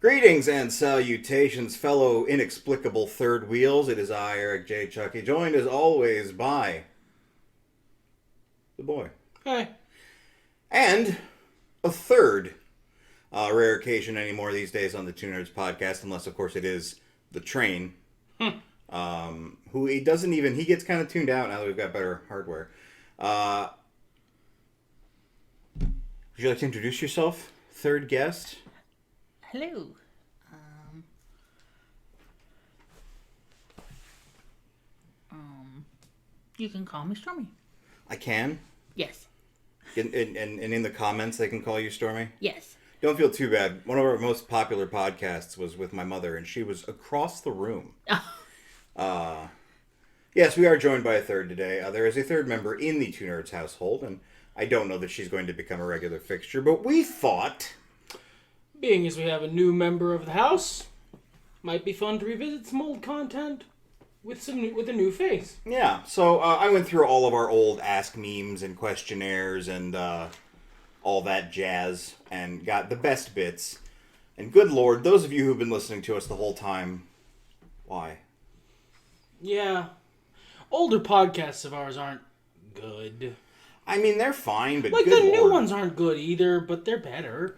Greetings and salutations, fellow inexplicable third wheels. It is I, Eric J. Chucci, joined as always by the boy. Hey. And a third, rare occasion anymore these days on the Two Nerds podcast, unless, of course, it is the train. Who he gets kind of tuned out now that we've got better hardware. Would you like to introduce yourself, third guest? Hello. You can call me Stormee. I can? Yes. And in the comments, they can call you Stormee? Yes. Don't feel too bad. One of our most popular podcasts was with my mother, and she was across the room. Yes, we are joined by a third today. There is a third member in the Two Nerds household, and I don't know that she's going to become a regular fixture, but we thought... Being as we have a new member of the house, might be fun to revisit some old content with a new face. Yeah, so I went through all of our old Ask memes and questionnaires and all that jazz and got the best bits. And good lord, those of you who've been listening to us the whole time, why? Yeah. Older podcasts of ours aren't good. I mean, they're fine, but like, good the lord. new ones aren't good either, but they're better.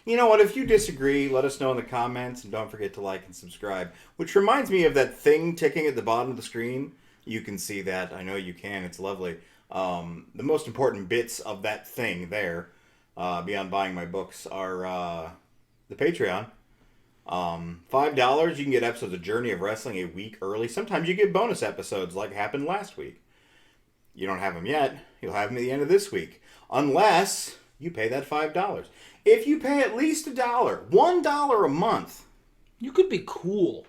You know what? If you disagree, let us know in the comments, and don't forget to like and subscribe. Which reminds me of that thing ticking at the bottom of the screen. You can see that. I know you can. It's lovely. The most important bits of that thing there, beyond buying my books, are the Patreon. $5, you can get episodes of Journey of Wrestling a week early. Sometimes you get bonus episodes like happened last week. You don't have them yet. You'll have them at the end of this week. Unless you pay that $5. If you pay at least $1 a month... You could be cool.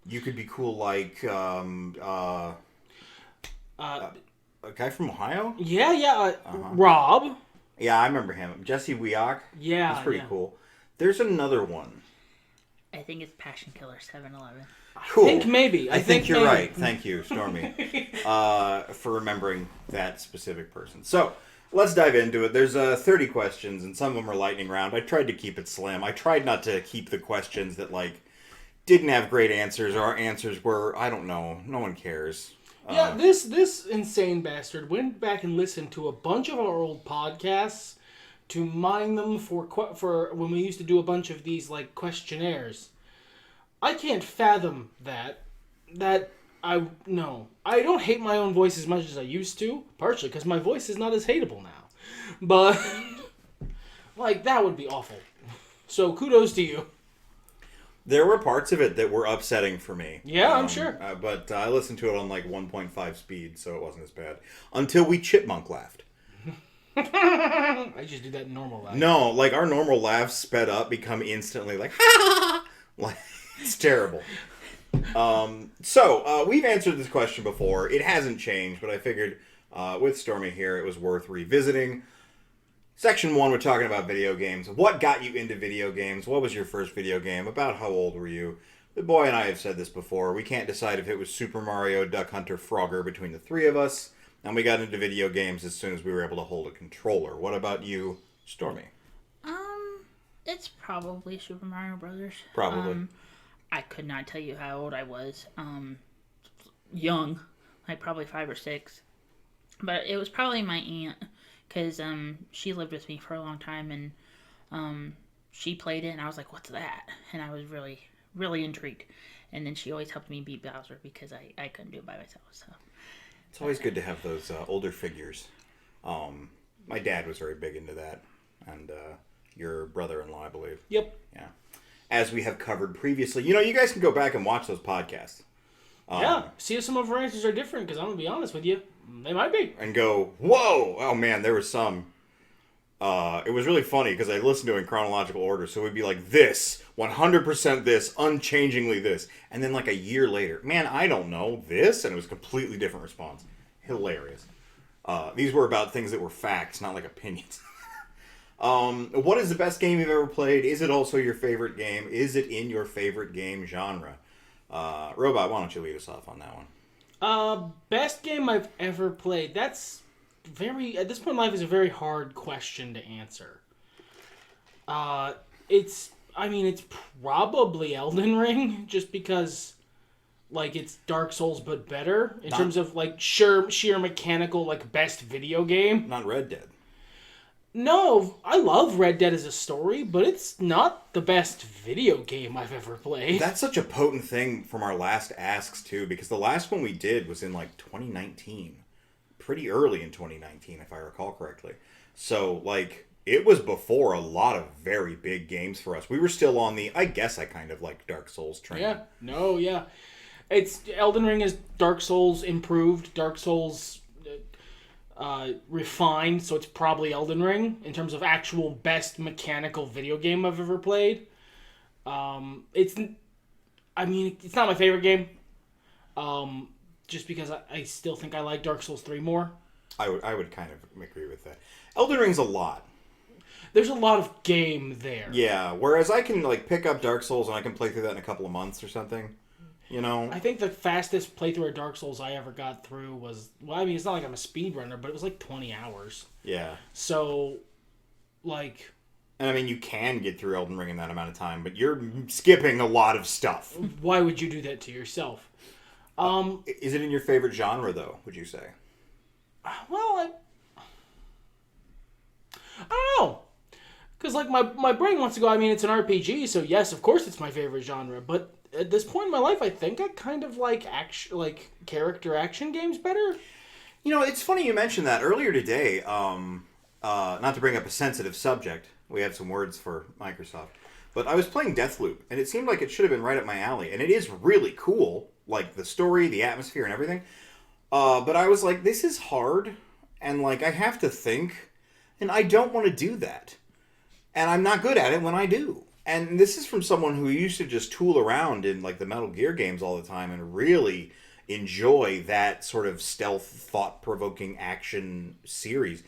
You could be cool like... a guy from Ohio? Yeah. Rob. Yeah, I remember him. Jesse Weock. Yeah. He's pretty cool. There's another one. I think it's Passion Killer 7-Eleven. Cool. I think maybe. I think you're right. Thank you, Stormee, for remembering that specific person. So, let's dive into it. There's 30 questions, and some of them are lightning round. I tried to keep it slim. I tried not to keep the questions that, didn't have great answers, or our answers were, I don't know, no one cares. Yeah, this insane bastard went back and listened to a bunch of our old podcasts to mine them for when we used to do a bunch of these, questionnaires. I can't fathom that. I don't hate my own voice as much as I used to, partially because my voice is not as hateable now. But, that would be awful. So, kudos to you. There were parts of it that were upsetting for me. Yeah, I'm sure. But I listened to it on 1.5 speed, so it wasn't as bad. Until we chipmunk laughed. I just do that in normal laugh. No, our normal laughs sped up become instantly ha! It's terrible. So, we've answered this question before. It hasn't changed, but I figured with Stormee here, it was worth revisiting. Section 1, we're talking about video games. What got you into video games? What was your first video game? About how old were you? The boy and I have said this before. We can't decide if it was Super Mario, Duck Hunter, Frogger between the three of us. And we got into video games as soon as we were able to hold a controller. What about you, Stormee? It's probably Super Mario Brothers. Probably. I could not tell you how old I was. Young, probably 5 or 6. But it was probably my aunt, because she lived with me for a long time, and she played it, and I was like, what's that? And I was really, really intrigued. And then she always helped me beat Bowser, because I couldn't do it by myself. So it's always good to have those older figures. My dad was very big into that, and your brother-in-law, I believe. Yep. Yeah. As we have covered previously. You guys can go back and watch those podcasts. Yeah, see if some of our answers are different, because I'm going to be honest with you, they might be. And go, whoa! Oh man, there was some. It was really funny, because I listened to it in chronological order, so it would be like this, 100% this, unchangingly this. And then a year later, man, I don't know, this? And it was a completely different response. Hilarious. These were about things that were facts, not opinions. What is the best game you've ever played? Is it also your favorite game? Is it in your favorite game genre? Robot, why don't you lead us off on that one? Best game I've ever played. That's at this point in life is a very hard question to answer. I mean, it's probably Elden Ring, just because, like, it's Dark Souls but better in terms of, like, sheer mechanical, like, best video game. Not Red Dead. No, I love Red Dead as a story, but it's not the best video game I've ever played. That's such a potent thing from our last asks, too, because the last one we did was in, like, 2019. Pretty early in 2019, if I recall correctly. So, like, it was before a lot of very big games for us. We were still on the, I guess I kind of like Dark Souls train. Yeah, no, yeah. It's Elden Ring is Dark Souls improved, Dark Souls refined, so it's probably Elden Ring in terms of actual best mechanical video game I've ever played. It's not my favorite game, just because I still think I like Dark Souls 3 more. I would kind of agree with that. Elden Ring's a lot. There's a lot of game there. Yeah, whereas I can like pick up Dark Souls and I can play through that in a couple of months or something. You know? I think the fastest playthrough of Dark Souls I ever got through was, well, I mean, it's not like I'm a speedrunner, but it was like 20 hours. Yeah. So, like... And I mean, you can get through Elden Ring in that amount of time, but you're skipping a lot of stuff. Why would you do that to yourself? Is it in your favorite genre, though, would you say? Well, I don't know. Because, like, my brain wants to go, I mean, it's an RPG, so yes, of course it's my favorite genre, but at this point in my life, I think I kind of like character action games better. You know, it's funny you mentioned that. Earlier today, not to bring up a sensitive subject, we have some words for Microsoft, but I was playing Deathloop, and it seemed like it should have been right up my alley, and it is really cool, like the story, the atmosphere, and everything. But I was like, this is hard, and like I have to think, and I don't want to do that. And I'm not good at it when I do. And this is from someone who used to just tool around in like the Metal Gear games all the time and really enjoy that sort of stealth, thought-provoking action series.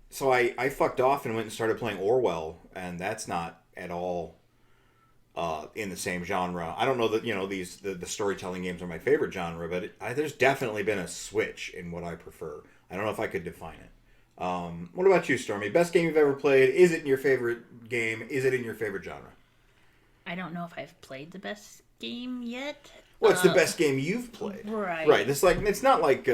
So I fucked off and went and started playing Orwell, and that's not at all in the same genre. I don't know that, you know, the storytelling games are my favorite genre, but there's definitely been a switch in what I prefer. I don't know if I could define it. What about you, Stormee? Best game you've ever played? Is it in your favorite game? Is it in your favorite genre? I don't know if I've played the best game yet. What's the best game you've played? Right. Right. It's not like...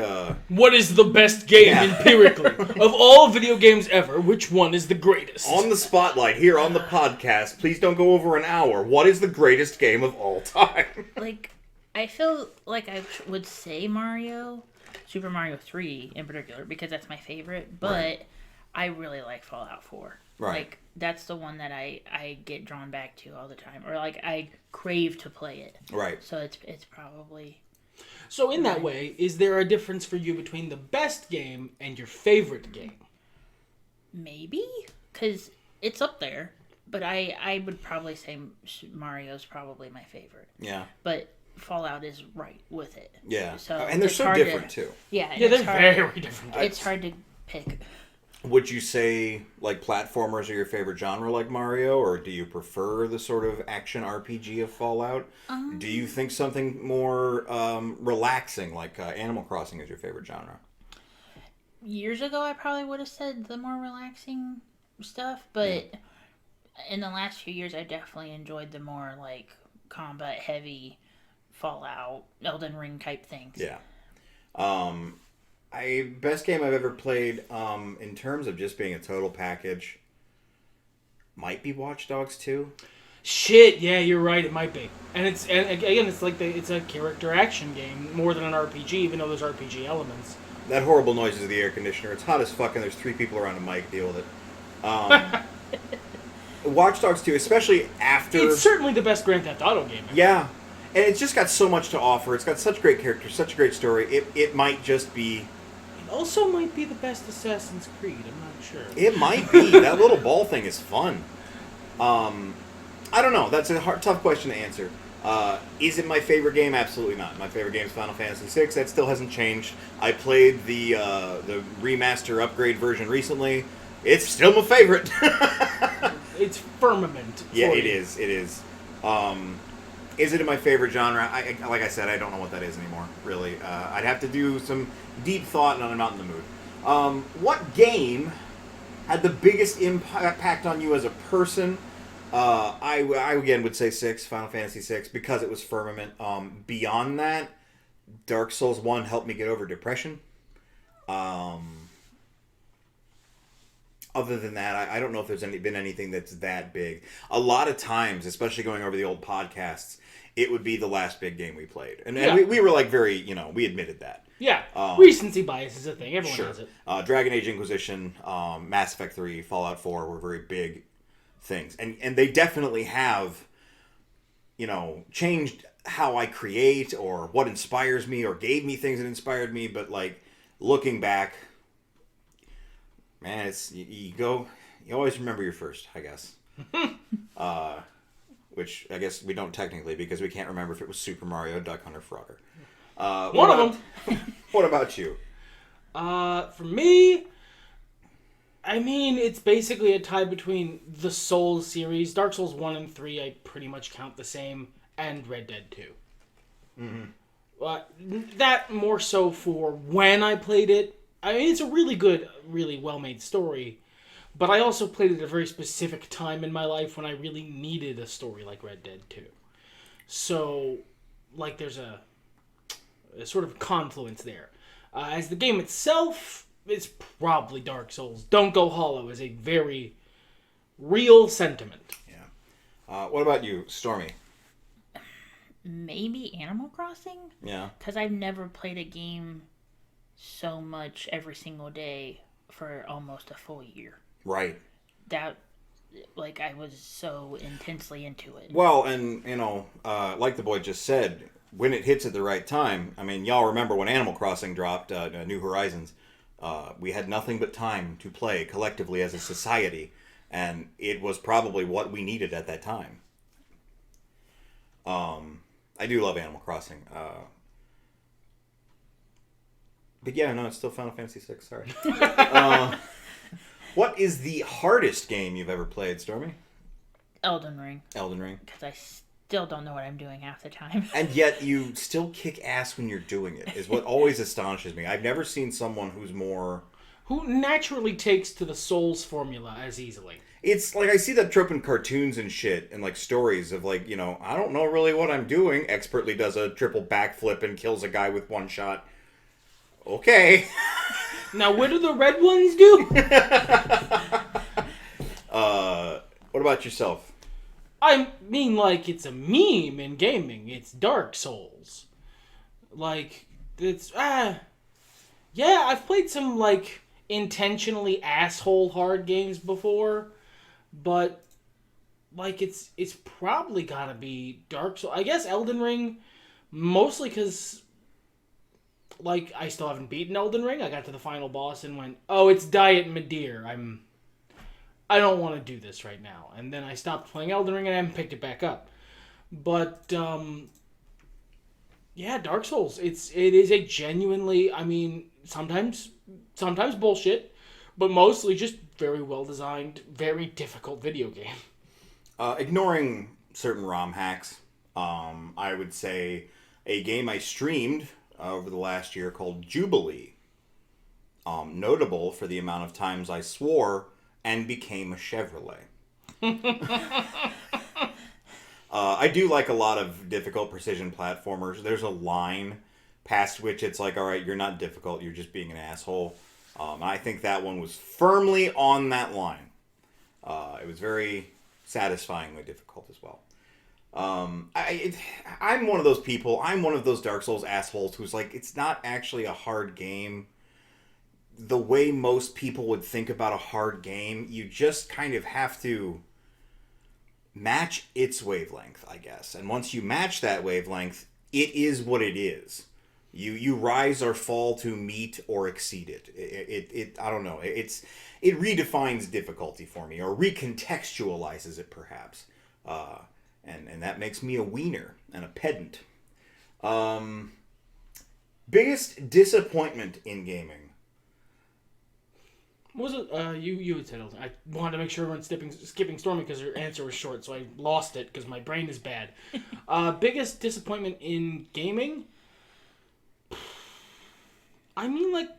What is the best game empirically? Of all video games ever, which one is the greatest? On the spotlight, here on the podcast, please don't go over an hour. What is the greatest game of all time? Like, I feel like I would say Mario, Super Mario 3 in particular, because that's my favorite, but right. I really like Fallout 4. Right. Like, that's the one that I get drawn back to all the time. Or, like, I crave to play it. Right. So it's probably... So in that way, is there a difference for you between the best game and your favorite game? Maybe? Because it's up there. But I would probably say Mario's probably my favorite. Yeah. But Fallout is right with it. Yeah. So and they're so different, too. Yeah. Yeah, they're very different. It's hard to pick. Would you say, like, platformers are your favorite genre like Mario, or do you prefer the sort of action RPG of Fallout? Do you think something more relaxing, like Animal Crossing, is your favorite genre? Years ago, I probably would have said the more relaxing stuff, but in the last few years, I definitely enjoyed the more, like, combat-heavy Fallout, Elden Ring type things. Yeah. Best game I've ever played, in terms of just being a total package, might be Watch Dogs 2. Shit, yeah, you're right. It might be, and again, it's like it's a character action game more than an RPG, even though there's RPG elements. That horrible noise is the air conditioner. It's hot as fuck, and there's 3 people around a mic. Deal with it. Watch Dogs 2, especially after... It's certainly the best Grand Theft Auto game ever. Yeah, and it's just got so much to offer. It's got such great characters, such a great story. It might just be... It also might be the best Assassin's Creed. I'm not sure. It might be. That little ball thing is fun. I don't know. That's a tough question to answer. Is it my favorite game? Absolutely not. My favorite game is Final Fantasy VI. That still hasn't changed. I played the remaster upgrade version recently. It's still my favorite. It's Firmament. Yeah, it is. It is. Is it in my favorite genre? Like I said, I don't know what that is anymore, really. I'd have to do some deep thought, and I'm not in the mood. What game had the biggest impact on you as a person? I again would say 6, Final Fantasy 6, because it was Firmament. Beyond that, Dark Souls 1 helped me get over depression. Other than that, I don't know if there's been anything that's that big. A lot of times, especially going over the old podcasts, it would be the last big game we played. And we were like very, we admitted that. Yeah, recency bias is a thing. Everyone has it. Dragon Age Inquisition, Mass Effect 3, Fallout 4 were very big things. And they definitely have, changed how I create or what inspires me or gave me things that inspired me. But, like, looking back, man, it's you always remember your first, I guess. Which I guess we don't technically because we can't remember if it was Super Mario, Duck Hunt, or Frogger. One of them. What about you? For me, I mean, it's basically a tie between the Souls series. Dark Souls 1 and 3, I pretty much count the same, and Red Dead 2. Mm-hmm. That more so for when I played it. I mean, it's a really good, really well-made story, but I also played it at a very specific time in my life when I really needed a story like Red Dead 2. So, like, there's a sort of confluence there. As the game itself, it's probably Dark Souls. Don't Go Hollow is a very real sentiment. Yeah. What about you, Stormee? Maybe Animal Crossing? Yeah. Because I've never played a game so much every single day for almost a full year. Right. That, like, I was so intensely into it. Well, and, like the boy just said, when it hits at the right time, I mean, y'all remember when Animal Crossing dropped, New Horizons, we had nothing but time to play collectively as a society, and it was probably what we needed at that time. I do love Animal Crossing. But yeah, no, it's still Final Fantasy VI, sorry. What is the hardest game you've ever played, Stormee? Elden Ring. Elden Ring. Because I still don't know what I'm doing half the time. And yet you still kick ass when you're doing it, is what always astonishes me. I've never seen someone who naturally takes to the Souls formula as easily. It's like I see that trope in cartoons and shit and like stories of like, I don't know really what I'm doing. Expertly does a triple backflip and kills a guy with one shot. Okay. Now what do the red ones do? What about yourself? I mean, like, it's a meme in gaming. It's Dark Souls. Like, it's, yeah, I've played some, like, intentionally asshole hard games before, but, like, it's probably gotta be Dark Souls. I guess Elden Ring, mostly because, like, I still haven't beaten Elden Ring. I got to the final boss and went, oh, it's Diet Midir. I don't want to do this right now. And then I stopped playing Elden Ring and I haven't picked it back up. But, yeah, Dark Souls. It is a genuinely, I mean, sometimes bullshit, but mostly just very well designed, very difficult video game. Ignoring certain ROM hacks, I would say a game I streamed over the last year called Jubilee. Notable for the amount of times I swore and became a Chevrolet. I do like a lot of difficult precision platformers. There's a line past which it's like, all right, you're not difficult, you're just being an asshole. I think that one was firmly on that line. It was very satisfyingly difficult as well. I'm one of those people, I'm one of those Dark Souls assholes who's like, it's not actually a hard game. The way most people would think about a hard game, you just kind of have to match its wavelength, I guess. And once you match that wavelength, it is what it is. You rise or fall to meet or exceed it. It I don't know. It redefines difficulty for me, or recontextualizes it perhaps. And that makes me a wiener and a pedant. Biggest disappointment in gaming. What was it? You had said Elden. I wanted to make sure everyone's skipping Stormee because her answer was short, so I lost it because my brain is bad. Biggest disappointment in gaming? I mean, like,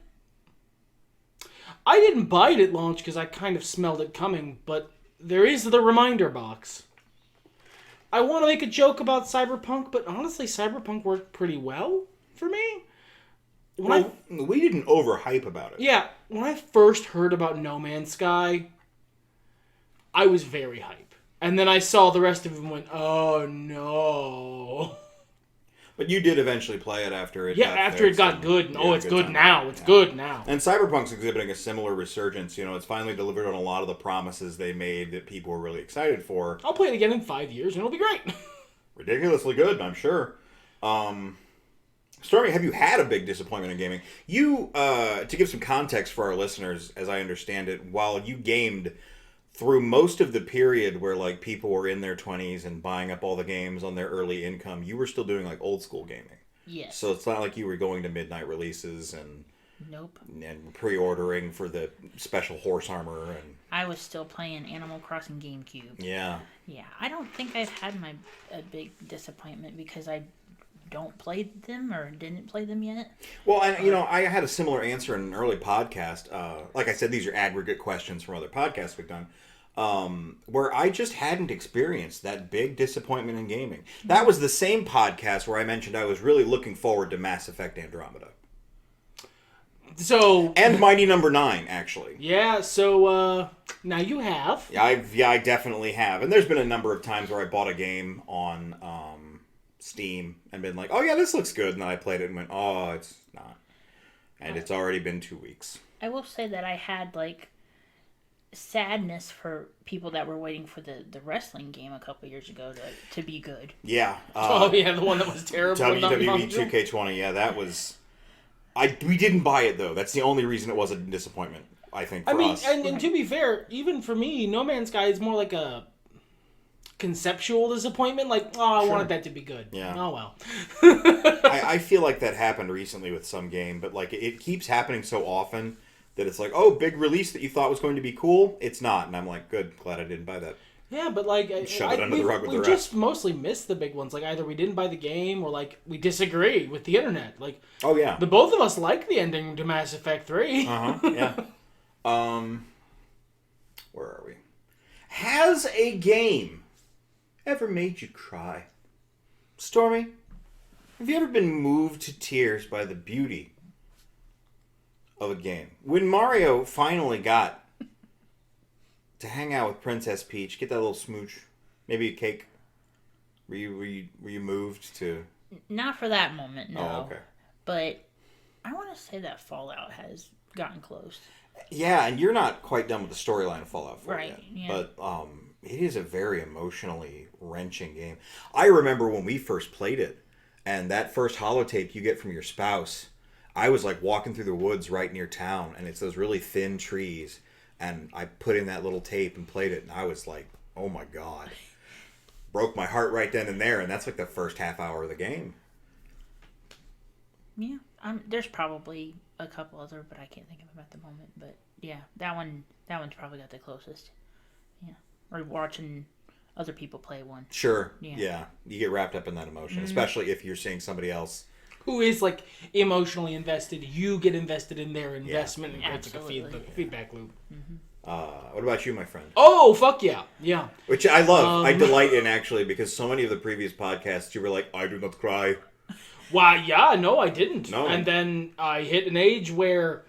I didn't buy it at launch because I kind of smelled it coming, but there is the reminder box. I want to make a joke about Cyberpunk, but honestly, Cyberpunk worked pretty well for me. We didn't overhype about it. Yeah, when I first heard about No Man's Sky, I was very hype. And then I saw the rest of it and went, oh no. But you did eventually play it after it got after it got good. And, it's good now. It's good now. And Cyberpunk's exhibiting a similar resurgence. It's finally delivered on a lot of the promises they made that people were really excited for. I'll play it again in 5 years and it'll be great. Ridiculously good, I'm sure. Stormee, have you had a big disappointment in gaming? You, to give some context for our listeners, as I understand it, while you gamed through most of the period where like people were in their 20s and buying up all the games on their early income, you were still doing like old school gaming. Yes. So it's not like you were going to midnight releases and nope. And pre-ordering for the special horse armor and I was still playing Animal Crossing GameCube. Yeah. Yeah, I don't think I've had a big disappointment because I don't play them or didn't play them yet. Well, and I had a similar answer in an early podcast. Like I said, these are aggregate questions from other podcasts we've done. Where I just hadn't experienced that big disappointment in gaming. That was the same podcast where I mentioned I was really looking forward to Mass Effect Andromeda. And Mighty Number 9, actually. Yeah, so now you have. I definitely have. And there's been a number of times where I bought a game on Steam and been like, oh yeah, this looks good. And then I played it and went, oh, it's not. And it's already been 2 weeks. I will say that I had sadness for people that were waiting for the wrestling game a couple years ago to be good. Yeah. The one that was terrible. WWE 2K20, yeah, that was... we didn't buy it, though. That's the only reason it was a disappointment, I think, for us. And to be fair, even for me, No Man's Sky is more like a conceptual disappointment. I wanted that to be good. Yeah. Oh, well. I feel like that happened recently with some game, but it keeps happening so often that it's like, oh, big release that you thought was going to be cool. It's not. And I'm like, good, glad I didn't buy that. Yeah, but shove it under the rug with the rest. We just mostly miss the big ones. Either we didn't buy the game or we disagree with the internet. Oh yeah, the both of us like the ending to Mass Effect 3. Yeah. Where are we? Has a game ever made you cry? Stormee, have you ever been moved to tears by the beauty of a game? When Mario finally got to hang out with Princess Peach, get that little smooch, maybe a cake, were you moved to? Not for that moment, no. Oh, okay. But I want to say that Fallout has gotten close. Yeah, and you're not quite done with the storyline of Fallout 4 right, yet. Yeah. But it is a very emotionally wrenching game. I remember when we first played it, and that first holotape you get from your spouse, I was walking through the woods right near town, and it's those really thin trees, and I put in that little tape and played it, and I was like, oh my god. Broke my heart right then and there, and that's the first half hour of the game. Yeah, there's probably a couple other, but I can't think of them at the moment. But yeah, that one's probably got the closest. Yeah, or watching other people play one. Sure. Yeah. You get wrapped up in that emotion, especially if you're seeing somebody else who is emotionally invested. You get invested in their investment, and it's a feedback loop. Mm-hmm. What about you, my friend? Oh, fuck yeah. Yeah. Which I love. I delight in, actually, because so many of the previous podcasts, you were like, I do not cry. Why, yeah, no, I didn't. No. And then I hit an age where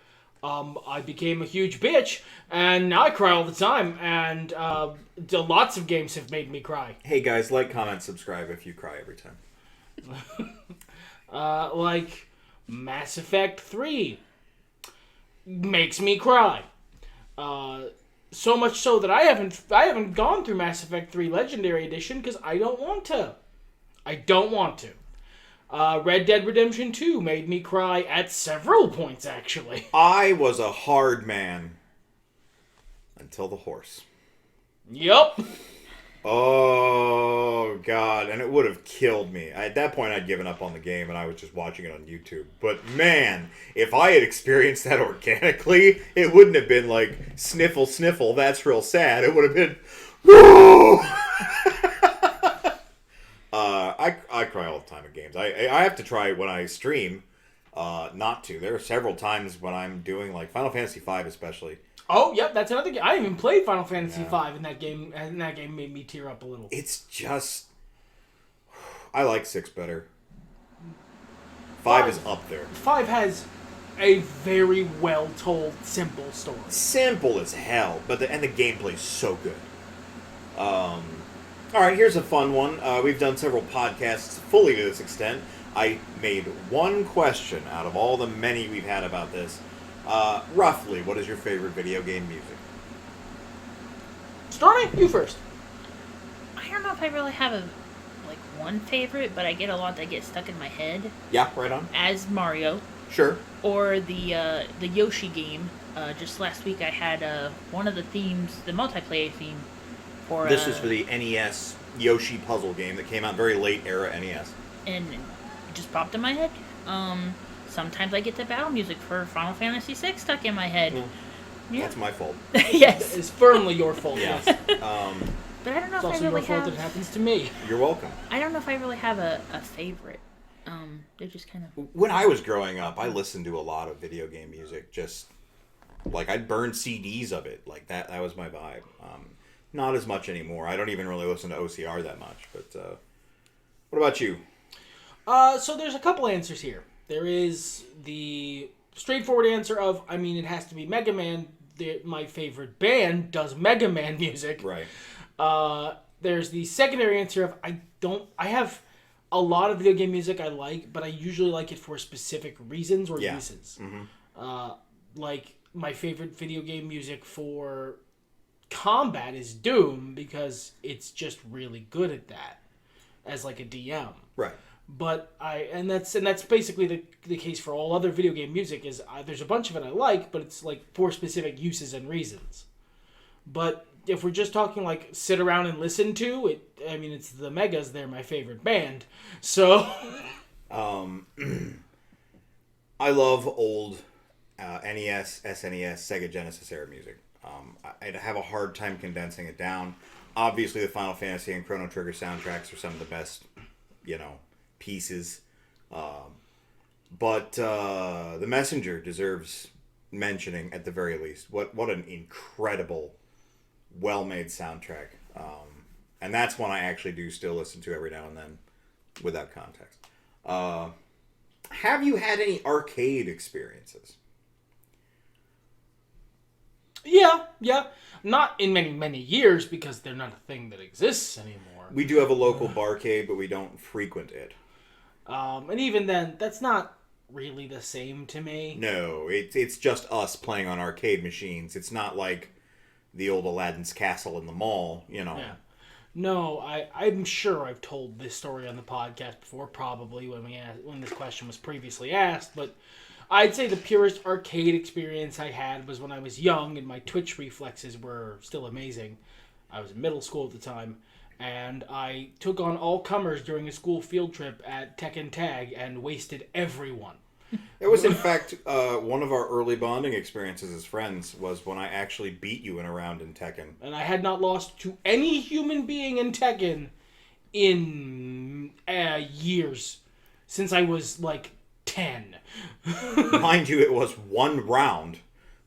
I became a huge bitch, and now I cry all the time, and lots of games have made me cry. Hey, guys, like, comment, subscribe if you cry every time. Mass Effect 3 makes me cry. So much so that I haven't gone through Mass Effect 3 Legendary Edition because I don't want to. Red Dead Redemption 2 made me cry at several points, actually. I was a hard man until the horse. Yup. Oh, God. And it would have killed me. At that point, I'd given up on the game, and I was just watching it on YouTube. But, man, if I had experienced that organically, it wouldn't have been like, sniffle, sniffle, that's real sad. It would have been, whoa! I cry all the time at games. I have to try when I stream not to. There are several times when I'm doing, Final Fantasy V especially. Oh, yep, that's another game. I even played Final Fantasy V, and that game made me tear up a little. It's just... I like 6 better. 5 is up there. 5 has a very well-told, simple story. Simple as hell, but the gameplay's so good. All right, here's a fun one. We've done several podcasts fully to this extent. I made one question out of all the many we've had about this. Roughly, what is your favorite video game music? Stormee, you first. I don't know if I really have one favorite, but I get a lot that get stuck in my head. Yeah, right on. As Mario. Sure. Or the Yoshi game. Just last week I had one of the themes, the multiplayer theme for... This was for the NES Yoshi puzzle game that came out very late era NES. And it just popped in my head. Sometimes I get the battle music for Final Fantasy VI stuck in my head. Yeah. That's my fault. Yes. It's firmly your fault. Yes. But I don't know it's if I also really your fault have... that it happens to me. You're welcome. I don't know if I really have a favorite. They're just kind of... When I was growing up, I listened to a lot of video game music. Just, I'd burn CDs of it. That was my vibe. Not as much anymore. I don't even really listen to OCR that much. But, what about you? So there's a couple answers here. There is the straightforward answer of, it has to be Mega Man. My favorite band does Mega Man music. Right. There's the secondary answer of, I have a lot of video game music I like, but I usually like it for specific reasons or uses. Mm-hmm. My favorite video game music for combat is Doom, because it's just really good at that as a DM. Right. But that's basically the case for all other video game music. Is there's a bunch of it I like, but it's for specific uses and reasons. But if we're just talking sit around and listen to it, it's the Megas. They're my favorite band. So, I love old NES, SNES, Sega Genesis era music. I'd have a hard time condensing it down. Obviously, the Final Fantasy and Chrono Trigger soundtracks are some of the best, pieces. But The Messenger deserves mentioning at the very least. What an incredible, well-made soundtrack. And that's one I actually do still listen to every now and then without context. Have you had any arcade experiences? Yeah. Not in many, many years, because they're not a thing that exists anymore. We do have a local barcade, but we don't frequent it. And even then, that's not really the same to me. No, it's just us playing on arcade machines. It's not like the old Aladdin's Castle in the mall, Yeah. No, I'm sure I've told this story on the podcast before, probably when this question was previously asked, but I'd say the purest arcade experience I had was when I was young and my twitch reflexes were still amazing. I was in middle school at the time, and I took on all comers during a school field trip at Tekken Tag and wasted everyone. It was, in fact, one of our early bonding experiences as friends was when I actually beat you in a round in Tekken. And I had not lost to any human being in Tekken in years, since I was 10. Mind you, it was one round,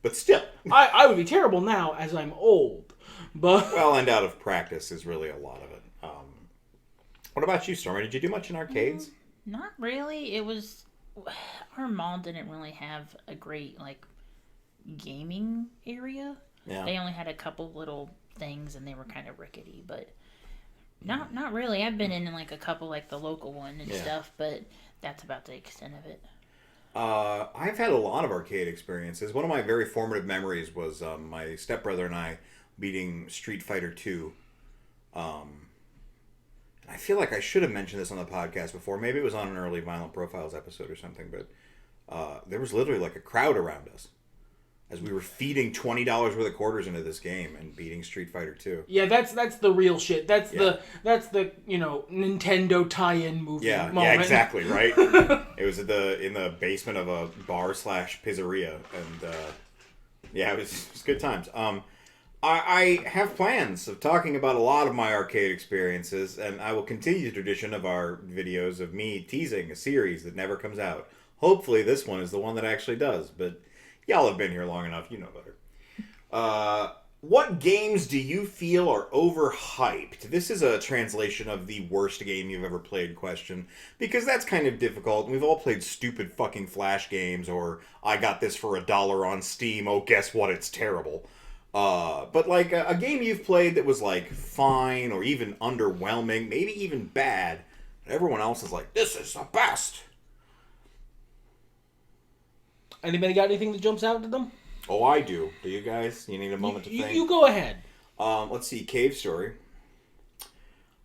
but still. I would be terrible now as I'm old, but... Well, and out of practice is really a lot of it. What about you, Stormee? Did you do much in arcades? Not really. It was... Our mall didn't really have a great, gaming area. Yeah. They only had a couple little things, and they were kind of rickety, but not really. I've been in, a couple, the local one and stuff, but that's about the extent of it. I've had a lot of arcade experiences. One of my very formative memories was my stepbrother and I beating Street Fighter 2. I feel like I should have mentioned this on the podcast before. Maybe it was on an early Violent Profiles episode or something, but there was literally a crowd around us as we were feeding $20 worth of quarters into this game and beating Street Fighter 2. Yeah, that's the real shit. That's the Nintendo tie-in movie moment. Yeah, exactly, right? It was in the basement of a bar/pizzeria, and it was good times. I have plans of talking about a lot of my arcade experiences, and I will continue the tradition of our videos of me teasing a series that never comes out. Hopefully this one is the one that actually does, but y'all have been here long enough, you know better. What games do you feel are overhyped? This is a translation of the worst game you've ever played question, because that's kind of difficult. We've all played stupid fucking Flash games, or I got this for $1 on Steam, oh guess what, it's terrible. But like a game you've played that was like fine, or even underwhelming, maybe even bad, everyone else is like, this is the best. Anybody got anything that jumps out to them? Oh, I do. Do you guys? You need a moment to think? You go ahead. Let's see. Cave Story.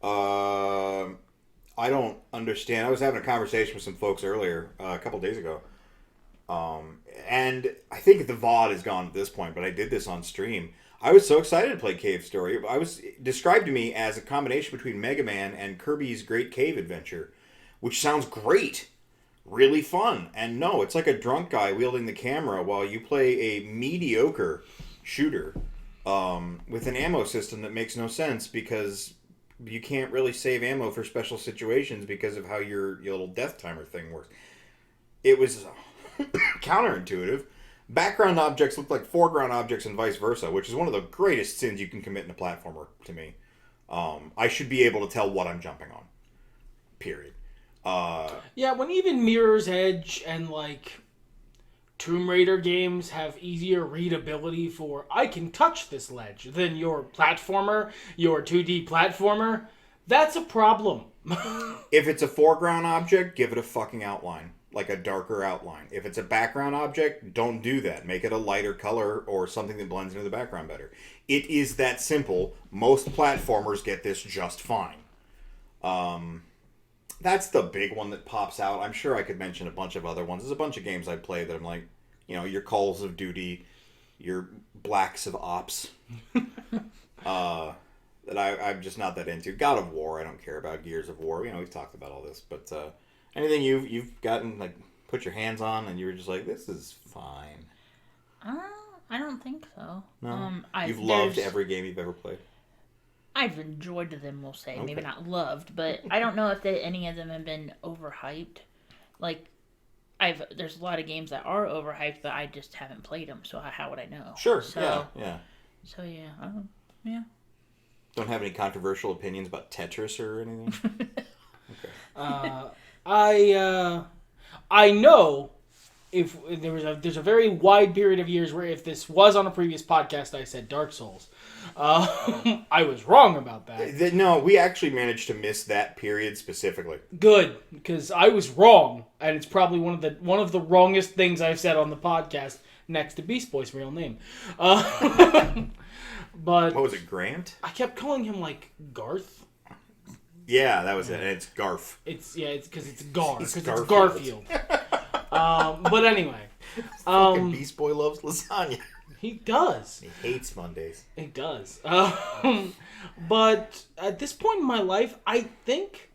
I don't understand. I was having a conversation with some folks earlier, a couple days ago. And I think the VOD is gone at this point, but I did this on stream. I was so excited to play Cave Story. I was described to me as a combination between Mega Man and Kirby's Great Cave Adventure, which sounds great. Really fun. And no, it's like a drunk guy wielding the camera while you play a mediocre shooter with an ammo system that makes no sense because you can't really save ammo for special situations because of how your little death timer thing works. It was counterintuitive. Background objects look like foreground objects and vice versa, which is one of the greatest sins you can commit in a platformer to me. I should be able to tell what I'm jumping on. Period. Yeah, when even Mirror's Edge and like Tomb Raider games have easier readability for I can touch this ledge than your platformer, your 2D platformer, that's a problem. If it's a foreground object, give it a fucking outline, like a darker outline. If it's a background object, don't do that. Make it a lighter color or something that blends into the background better. It is that simple. Most platformers get this just fine. That's the big one that pops out. I'm sure I could mention a bunch of other ones. There's a bunch of games I play that I'm like, you know, your Calls of Duty, your Blacks of Ops, that I'm just not that into. God of War, I don't care about. Gears of War, you know, we've talked about all this. But anything you've gotten, like, put your hands on and you were just like, this is fine. I don't think so. No? You've loved every game you've ever played? I've enjoyed them, we'll say. Okay. Maybe not loved, but I don't know if any of them have been overhyped. Like, there's a lot of games that are overhyped, but I just haven't played them, so how would I know? Sure, so, yeah. So, yeah, yeah. Don't have any controversial opinions about Tetris or anything? Okay. I know if there's a very wide period of years where if this was on a previous podcast, I said Dark Souls. I was wrong about that. No, we actually managed to miss that period specifically. Good, because I was wrong, and it's probably one of the wrongest things I've said on the podcast, next to Beast Boy's real name. But what was it, Grant? I kept calling him like Garth. Yeah, that was it. And it's Garf. It's because it's Gar, because it's Garfield. Garfield. But anyway, fucking Beast Boy loves lasagna. He does. He hates Mondays. He does. But at this point in my life, I think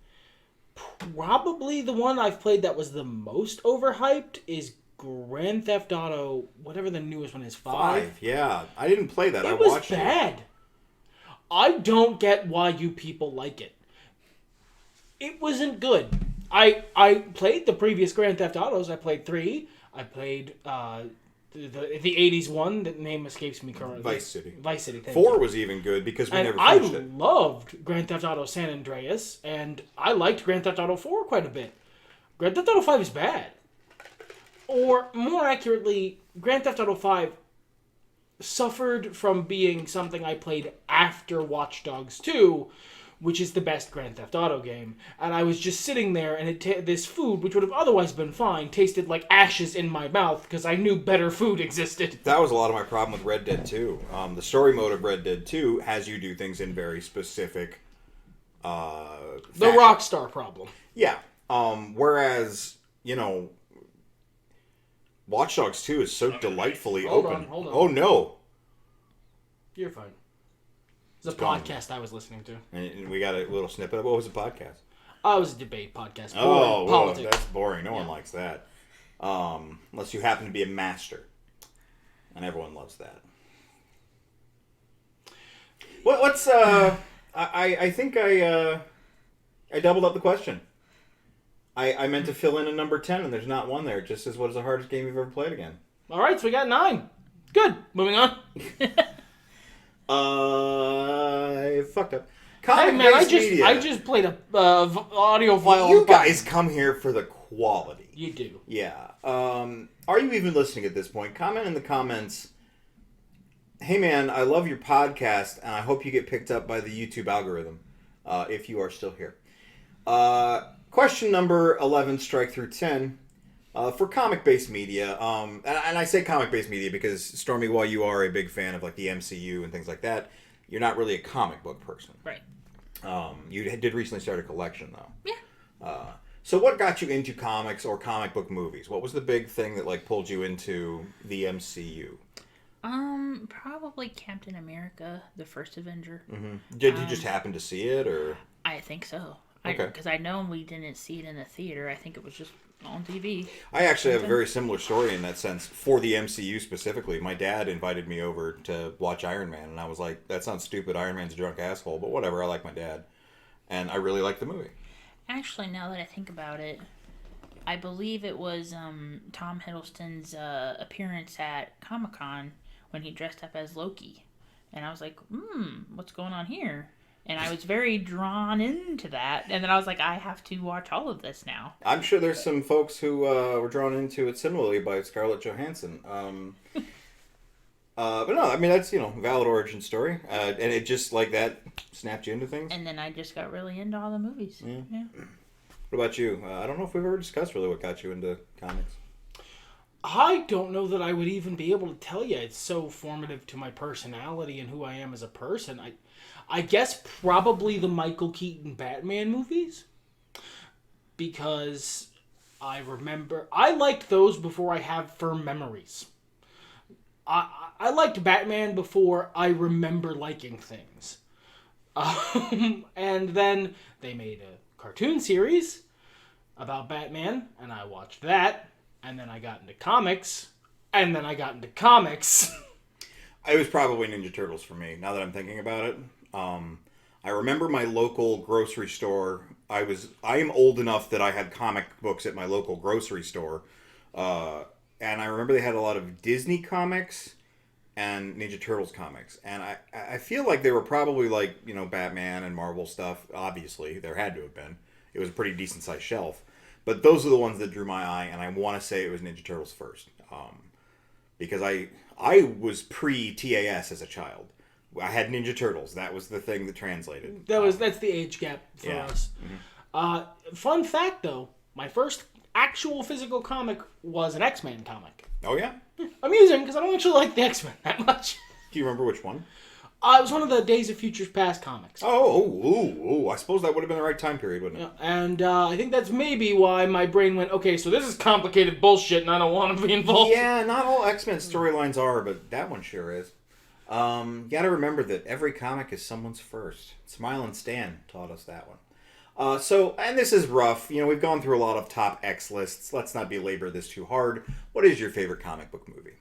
probably the one I've played that was the most overhyped is Grand Theft Auto, whatever the newest one is, 5. Yeah. I didn't play that. I was watched bad. I don't get why you people like it. It wasn't good. I played the previous Grand Theft Autos. I played 3. I played the 80s one. The name escapes me currently. Vice City. Vice City. 4 was even good because we never I finished it. loved Grand Theft Auto San Andreas, and I liked Grand Theft Auto 4 quite a bit. Grand Theft Auto 5 is bad. Or, more accurately, Grand Theft Auto 5 suffered from being something I played after Watch Dogs 2, which is the best Grand Theft Auto game. And I was just sitting there, and this food, which would have otherwise been fine, tasted like ashes in my mouth because I knew better food existed. That was a lot of my problem with Red Dead 2. The story mode of Red Dead 2 has you do things in very specific The Rockstar problem. Yeah. Whereas, you know, Watch Dogs 2 is so delightfully open. Hold on. Oh, no. You're fine. It's a podcast I was listening to. And we got a little snippet of what was the podcast? Oh, it was a debate podcast. Oh, well, politics. that's boring. No one likes that. Unless you happen to be a master. And everyone loves that. What's, I think I doubled up the question. I meant to fill in a number 10, and there's not one there. It just says, what is the hardest game you've ever played again? All right, so we got 9. Good. Moving on. I fucked up. Hey man, I just played a audio file. You guys come here for the quality. You do. Yeah. Are you even listening at this point? Comment in the comments. Hey man, I love your podcast, and I hope you get picked up by the YouTube algorithm. If you are still here. Question number 11, strike through 10. For comic-based media, and I say comic-based media because, Stormee, while you are a big fan of like the MCU and things like that, you're not really a comic book person. Right. You did recently start a collection, though. Yeah. So what got you into comics or comic book movies? What was the big thing that like pulled you into the MCU? Probably Captain America, the first Avenger. Mm-hmm. Did you just happen to see it, or? I think so. Okay. Because I know we didn't see it in the theater. I think it was just on TV. I actually have a very similar story in that sense for the MCU specifically. My dad invited me over to watch Iron Man, and I was like, that sounds stupid. Iron Man's a drunk asshole, but whatever. I like my dad. And I really liked the movie. Actually, now that I think about it, I believe it was Tom Hiddleston's appearance at Comic-Con when he dressed up as Loki. And I was like, what's going on here? And I was very drawn into that. And then I was like, I have to watch all of this now. I'm sure there's some folks who were drawn into it similarly by Scarlett Johansson. But no, I mean, that's, valid origin story. And it just, like that, snapped you into things. And then I just got really into all the movies. Yeah. What about you? I don't know if we've ever discussed really what got you into comics. I don't know that I would even be able to tell you. It's so formative to my personality and who I am as a person. I guess probably the Michael Keaton Batman movies. Because I liked those before I have firm memories. I liked Batman before I remember liking things. And then they made a cartoon series about Batman, and I watched that. And then I got into comics. And then I got into comics. It was probably Ninja Turtles for me, now that I'm thinking about it. I remember my local grocery store. I am old enough that I had comic books at my local grocery store. And I remember they had a lot of Disney comics and Ninja Turtles comics. And I feel like they were probably like, Batman and Marvel stuff. Obviously, there had to have been. It was a pretty decent sized shelf. But those are the ones that drew my eye, and I want to say it was Ninja Turtles first. Because I was pre-TAS as a child. I had Ninja Turtles. That was the thing that translated. That's the age gap for us. Mm-hmm. Fun fact, though, my first actual physical comic was an X-Men comic. Oh, yeah? Amusing, because I don't actually like the X-Men that much. Do you remember which one? It was one of the Days of Futures Past comics. I suppose that would have been the right time period, wouldn't it? Yeah, and I think that's maybe why my brain went, okay, so this is complicated bullshit, and I don't want to be involved. Yeah, not all X-Men storylines are, but that one sure is. You gotta remember that every comic is someone's first. Smile and Stan taught us that one. And this is rough. We've gone through a lot of top X lists. Let's not belabor this too hard. What is your favorite comic book movie?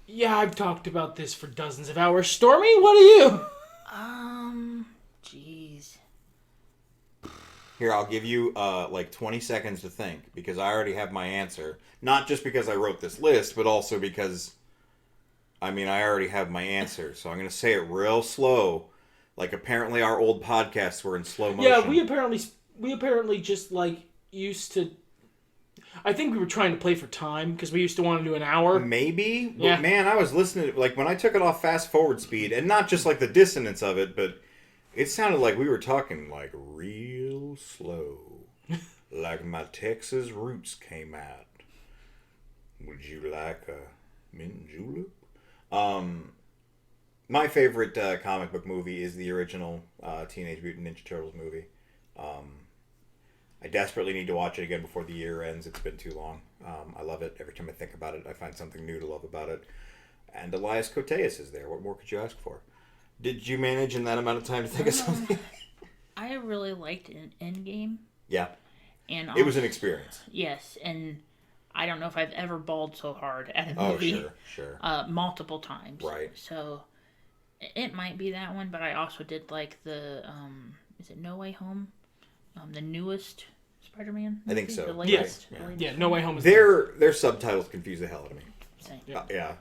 Yeah, I've talked about this for dozens of hours. Stormee, what are you? Jeez. Here, I'll give you, 20 seconds to think, because I already have my answer. Not just because I wrote this list, but also because, I already have my answer. So I'm going to say it real slow. Like, apparently our old podcasts were in slow motion. Yeah, we apparently just, used to... I think we were trying to play for time, because we used to want to do an hour. Maybe? But yeah. Man, I was listening to, when I took it off fast forward speed, and not just, the dissonance of it, but it sounded like we were talking, real slow. Like my Texas roots came out. Would you like a mint julep? My favorite comic book movie is the original Teenage Mutant Ninja Turtles movie. I desperately need to watch it again before the year ends. It's been too long. I love it. Every time I think about it, I find something new to love about it. And Elias Koteas is there. What more could you ask for? Did you manage in that amount of time to think of something? I really liked Endgame. Yeah. And it was an experience. Yes, and I don't know if I've ever bawled so hard at a movie. Oh, sure. Multiple times. Right. So it might be that one, but I also did like the is it No Way Home? The newest Spider-Man movie? I think so. The latest. Yeah, No Way Home is their subtitles confuse the hell out of me. Same. Yeah.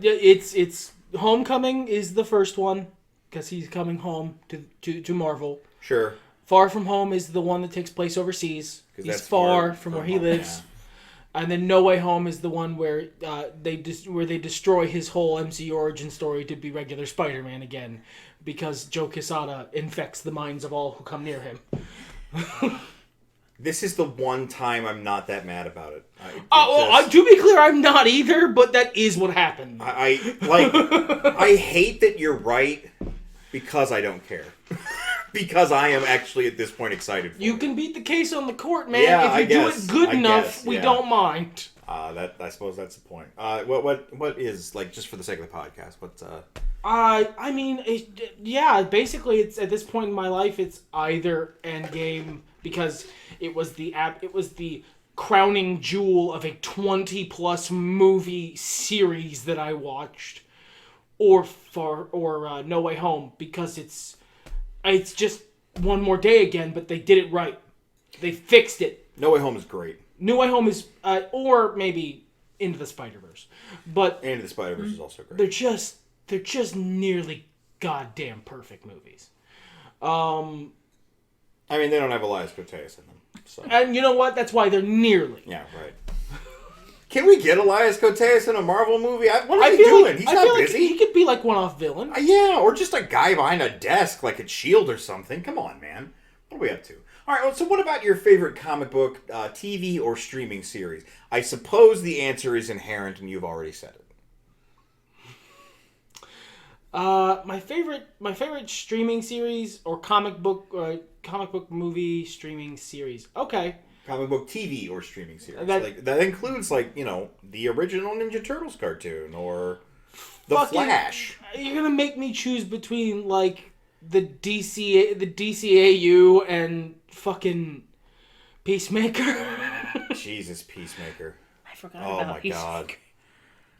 It's Homecoming is the first one because he's coming home to Marvel. Sure. Far From Home is the one that takes place overseas. He's that's far from where he lives. Yeah. And then No Way Home is the one where they destroy his whole MCU origin story to be regular Spider-Man again, because Joe Quesada infects the minds of all who come near him. This is the one time I'm not that mad about it. To be clear, I'm not either, but that is what happened. I hate that you're right because I don't care. Because I am actually at this point excited for You it. can beat the case on the court, man. Yeah, if you do it good enough, we don't mind. I suppose that's the point. What is, like, just for the sake of the podcast? I mean, basically, it's at this point in my life, it's either Endgame because it was the crowning jewel of a 20+ movie series that I watched, or No Way Home because it's just one more day again, but they did it right. They fixed it. No Way Home is great. No Way Home is, or maybe Into the Spider-Verse, but Into the Spider-Verse is also great. they're just nearly goddamn perfect movies. I mean, they don't have Elias Koteas in them, so. And you know what? That's why they're nearly. Yeah, right. Can we get Elias Koteas in a Marvel movie? What is he doing? He's not busy. He could be like one-off villain. Yeah, or just a guy behind a desk like at S.H.I.E.L.D. or something. Come on, man. What are we up to? All right, so what about your favorite comic book, TV, or streaming series? I suppose the answer is inherent, and you've already said it. My favorite streaming series or comic book movie streaming series. Okay. Comic book TV or streaming series. That includes, the original Ninja Turtles cartoon or The Flash. You're gonna make me choose between the DCAU and fucking Peacemaker. Jesus, Peacemaker. I forgot about Peacemaker. God.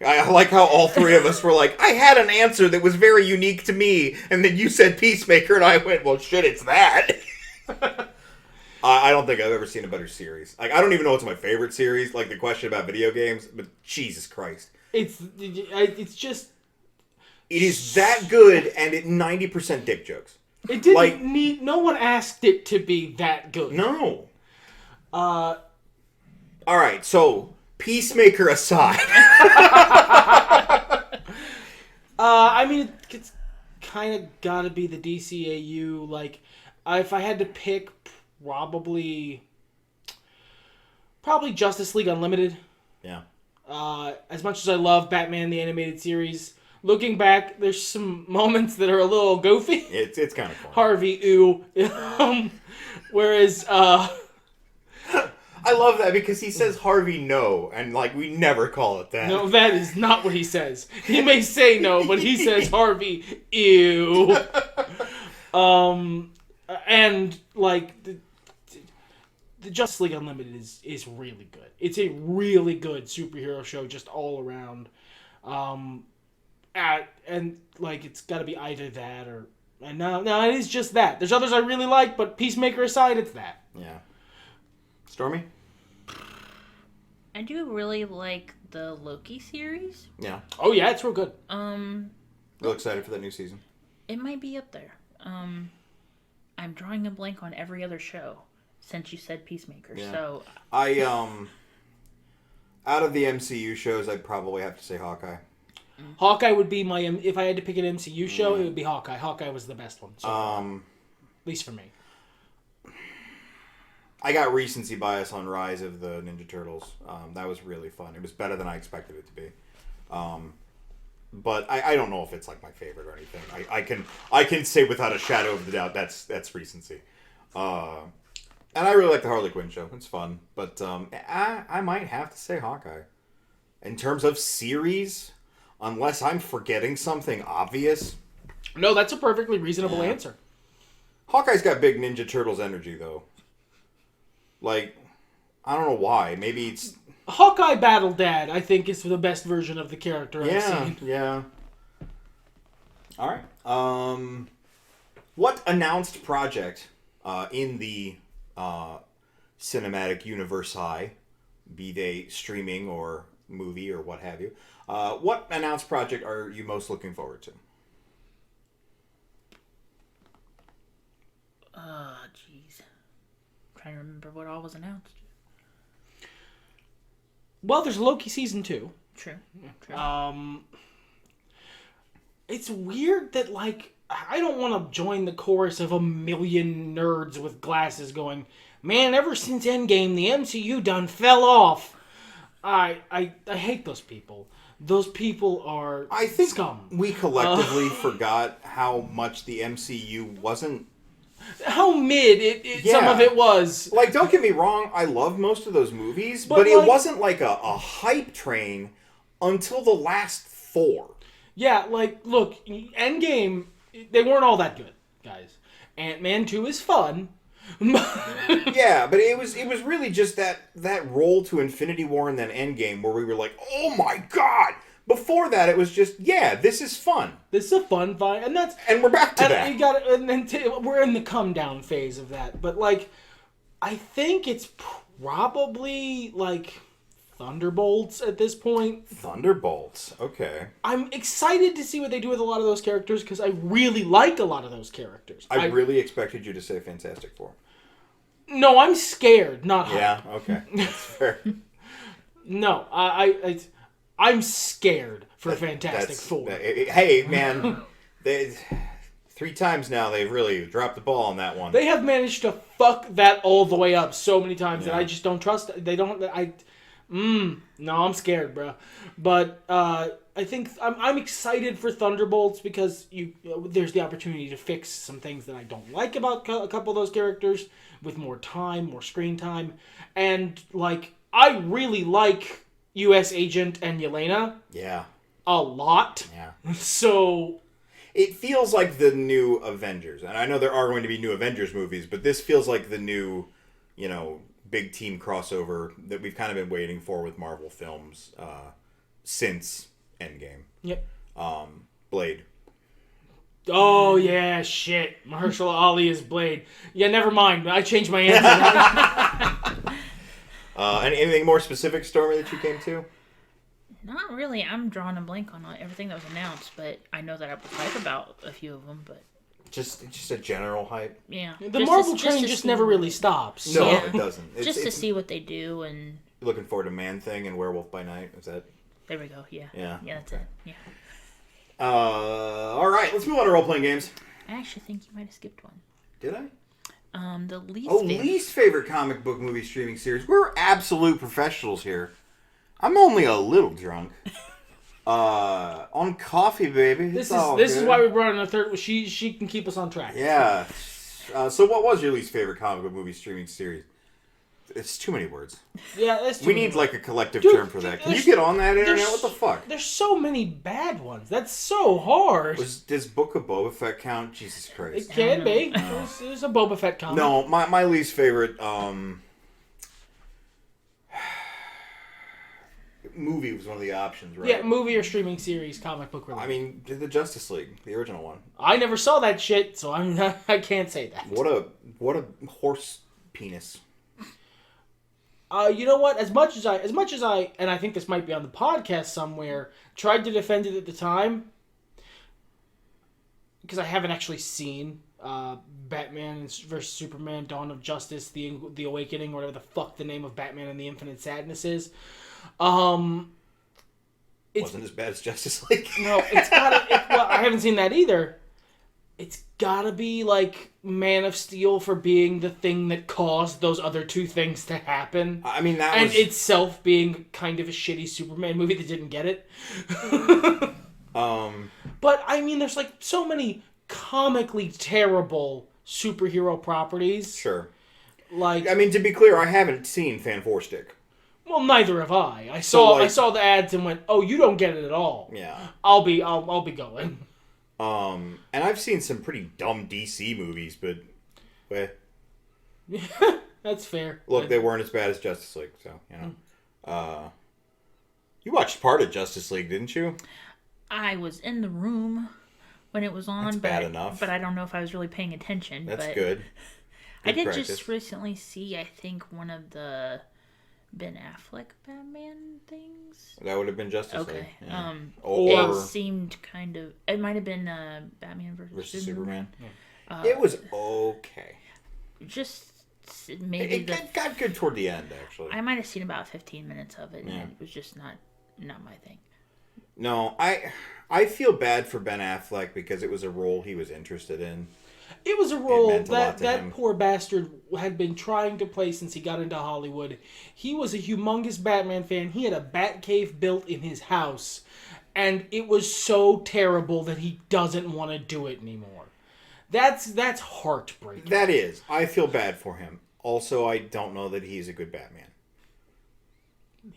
I like how all three of us were like, I had an answer that was very unique to me, and then you said Peacemaker, and I went, well, shit, it's that. I don't think I've ever seen a better series. I don't even know what's my favorite series, like the question about video games, but Jesus Christ. It's just... It is that good, and it 90% dick jokes. It didn't need... No one asked it to be that good. No. Alright, so, Peacemaker aside. I mean, it's kind of gotta be the DCAU. If I had to pick, probably Justice League Unlimited. Yeah. As much as I love Batman the Animated Series, looking back, there's some moments that are a little goofy. It's kind of fun. Harvey, ooh. Whereas, I love that because he says Harvey no, and we never call it that. No, that is not what he says. He may say no, but he says Harvey, ew. And the Justice League Unlimited is really good. It's a really good superhero show just all around. It's got to be either that or... And no, it is just that. There's others I really like, but Peacemaker aside, it's that. Yeah. Stormee? I do really like the Loki series. Yeah. Oh yeah, it's real good. Real excited for that new season. It might be up there. I'm drawing a blank on every other show since you said Peacemaker. Yeah. So I out of the MCU shows, I'd probably have to say Hawkeye. Hawkeye would be my... If I had to pick an MCU show, it would be Hawkeye. Hawkeye was the best one. So at least for me. I got recency bias on Rise of the Ninja Turtles. That was really fun. It was better than I expected it to be. But I don't know if it's my favorite or anything. I can say without a shadow of the doubt that's recency. And I really like the Harley Quinn show. It's fun. But I might have to say Hawkeye. In terms of series, unless I'm forgetting something obvious. No, that's a perfectly reasonable answer. Hawkeye's got big Ninja Turtles energy, though. I don't know why. Maybe it's... Hawkeye Battle Dad, I think, is the best version of the character I've seen. Yeah. All right. What announced project in the cinematic universe, be they streaming or movie or what have you. What announced project are you most looking forward to? Jeez. Trying to remember what all was announced. Well, there's Loki season 2. True. It's weird that, like, I don't want to join the chorus of a million nerds with glasses going, man, ever since Endgame, the MCU done fell off. I hate those people. Those people are I think scum. we collectively forgot how much the MCU wasn't. How mid some of it was. Like, don't get me wrong, I love most of those movies, but But, it like, wasn't like a hype train until the last 4. Yeah, like, look, Endgame, they weren't all that good, guys. Ant-Man 2 is fun. Yeah, but it was really just that roll to Infinity War and then Endgame where we were like, oh my god! Before that, it was just, yeah, this is fun. This is a fun fight, And we're back to that. We're in the come down phase of that. But, like, I think it's probably, like, Thunderbolts at this point. Thunderbolts, okay. I'm excited to see what they do with a lot of those characters because I really like a lot of those characters. I really expected you to say Fantastic Four. No, I'm scared, not hyped. Yeah, okay. That's fair. No, I'm scared for Fantastic Four. Hey, man, 3 times now they've really dropped the ball on that one. They have managed to fuck that all the way up so many times that Yeah. I just don't trust. They don't. No, I'm scared, bro. But I think I'm excited for Thunderbolts because there's the opportunity to fix some things that I don't like about a couple of those characters with more time, more screen time, and like I really like U.S. Agent and Yelena Yeah. a lot. Yeah. So It feels like the new Avengers. And I know there are going to be new Avengers movies, but this feels like the new, big team crossover that we've kind of been waiting for with Marvel films since Endgame. yep. Blade. Oh yeah, shit. Mahershala Ali is Blade. Yeah, never mind. I changed my answer. Anything more specific, Stormy, that you came to? Not really. I'm drawing a blank on everything that was announced, but I know that I was hype about a few of them, but... Just a general hype? Yeah. The Marvel train just never really stops. No, Yeah. it doesn't. Just to see what they do, and... Looking forward to Man-Thing and Werewolf by Night. Is that... There we go, yeah. Yeah. Yeah, that's it. Yeah. All right, let's move on to role-playing games. I actually think you might have skipped one. Did I? The least favorite. Least favorite comic book movie streaming series. We're absolute professionals here. I'm only a little drunk. On coffee, baby. This is why we brought in a third. She can keep us on track. Yeah. So what was your least favorite comic book movie streaming series? It's too many words. Yeah, that's too We many need words. like a collective Dude, term for that. Can you there's- get on that internet? there's- What the fuck? There's so many bad ones. That's so hard. Does Book of Boba Fett count? Jesus It Christ. can be. There's a Boba Fett comic. No, my least favorite movie was one of the options, right? Yeah, movie or streaming series, comic book related. I mean, the Justice League, the original one. I never saw that shit, so I can't say that. What a horse penis. You know what? As much as I, and I think this might be on the podcast somewhere, tried to defend it at the time, because I haven't actually seen Batman vs Superman: Dawn of Justice, the Awakening, or whatever the fuck the name of Batman and the Infinite Sadness is. Wasn't as bad as Justice League. No, it's gotta. Well, I haven't seen that either. It's gotta be like Man of Steel for being the thing that caused those other two things to happen. I mean, and itself being kind of a shitty Superman movie that didn't get it. But I mean, there's like so many comically terrible superhero properties. Sure. Like, I mean, to be clear, I haven't seen Fan 4 Stick. well, neither have I. I saw like- the ads and went, "Oh, you don't get it at all." Yeah. I'll be going. And I've seen some pretty dumb DC movies, but That's fair. look, they weren't as bad as Justice League, so you watched part of Justice League, didn't you? I was in the room when it was on, That's bad enough. But I don't know if I was really paying attention. That's but good. I did practice. just recently see, I think, one of the Ben Affleck Batman things. That would have been Justice League. Okay. Yeah. It seemed kind of. It might have been Batman versus Superman. Yeah. It was okay. Just maybe It got good toward the end, actually. I might have seen about 15 minutes of it, and it was just not my thing. No, I feel bad for Ben Affleck because it was a role he was interested in. It was a role that that poor bastard had been trying to play since he got into Hollywood. He was a humongous Batman fan. He had a Batcave built in his house, and it was so terrible that he doesn't want to do it anymore. That's heartbreaking. That is. I feel bad for him. Also, I don't know that he's a good Batman.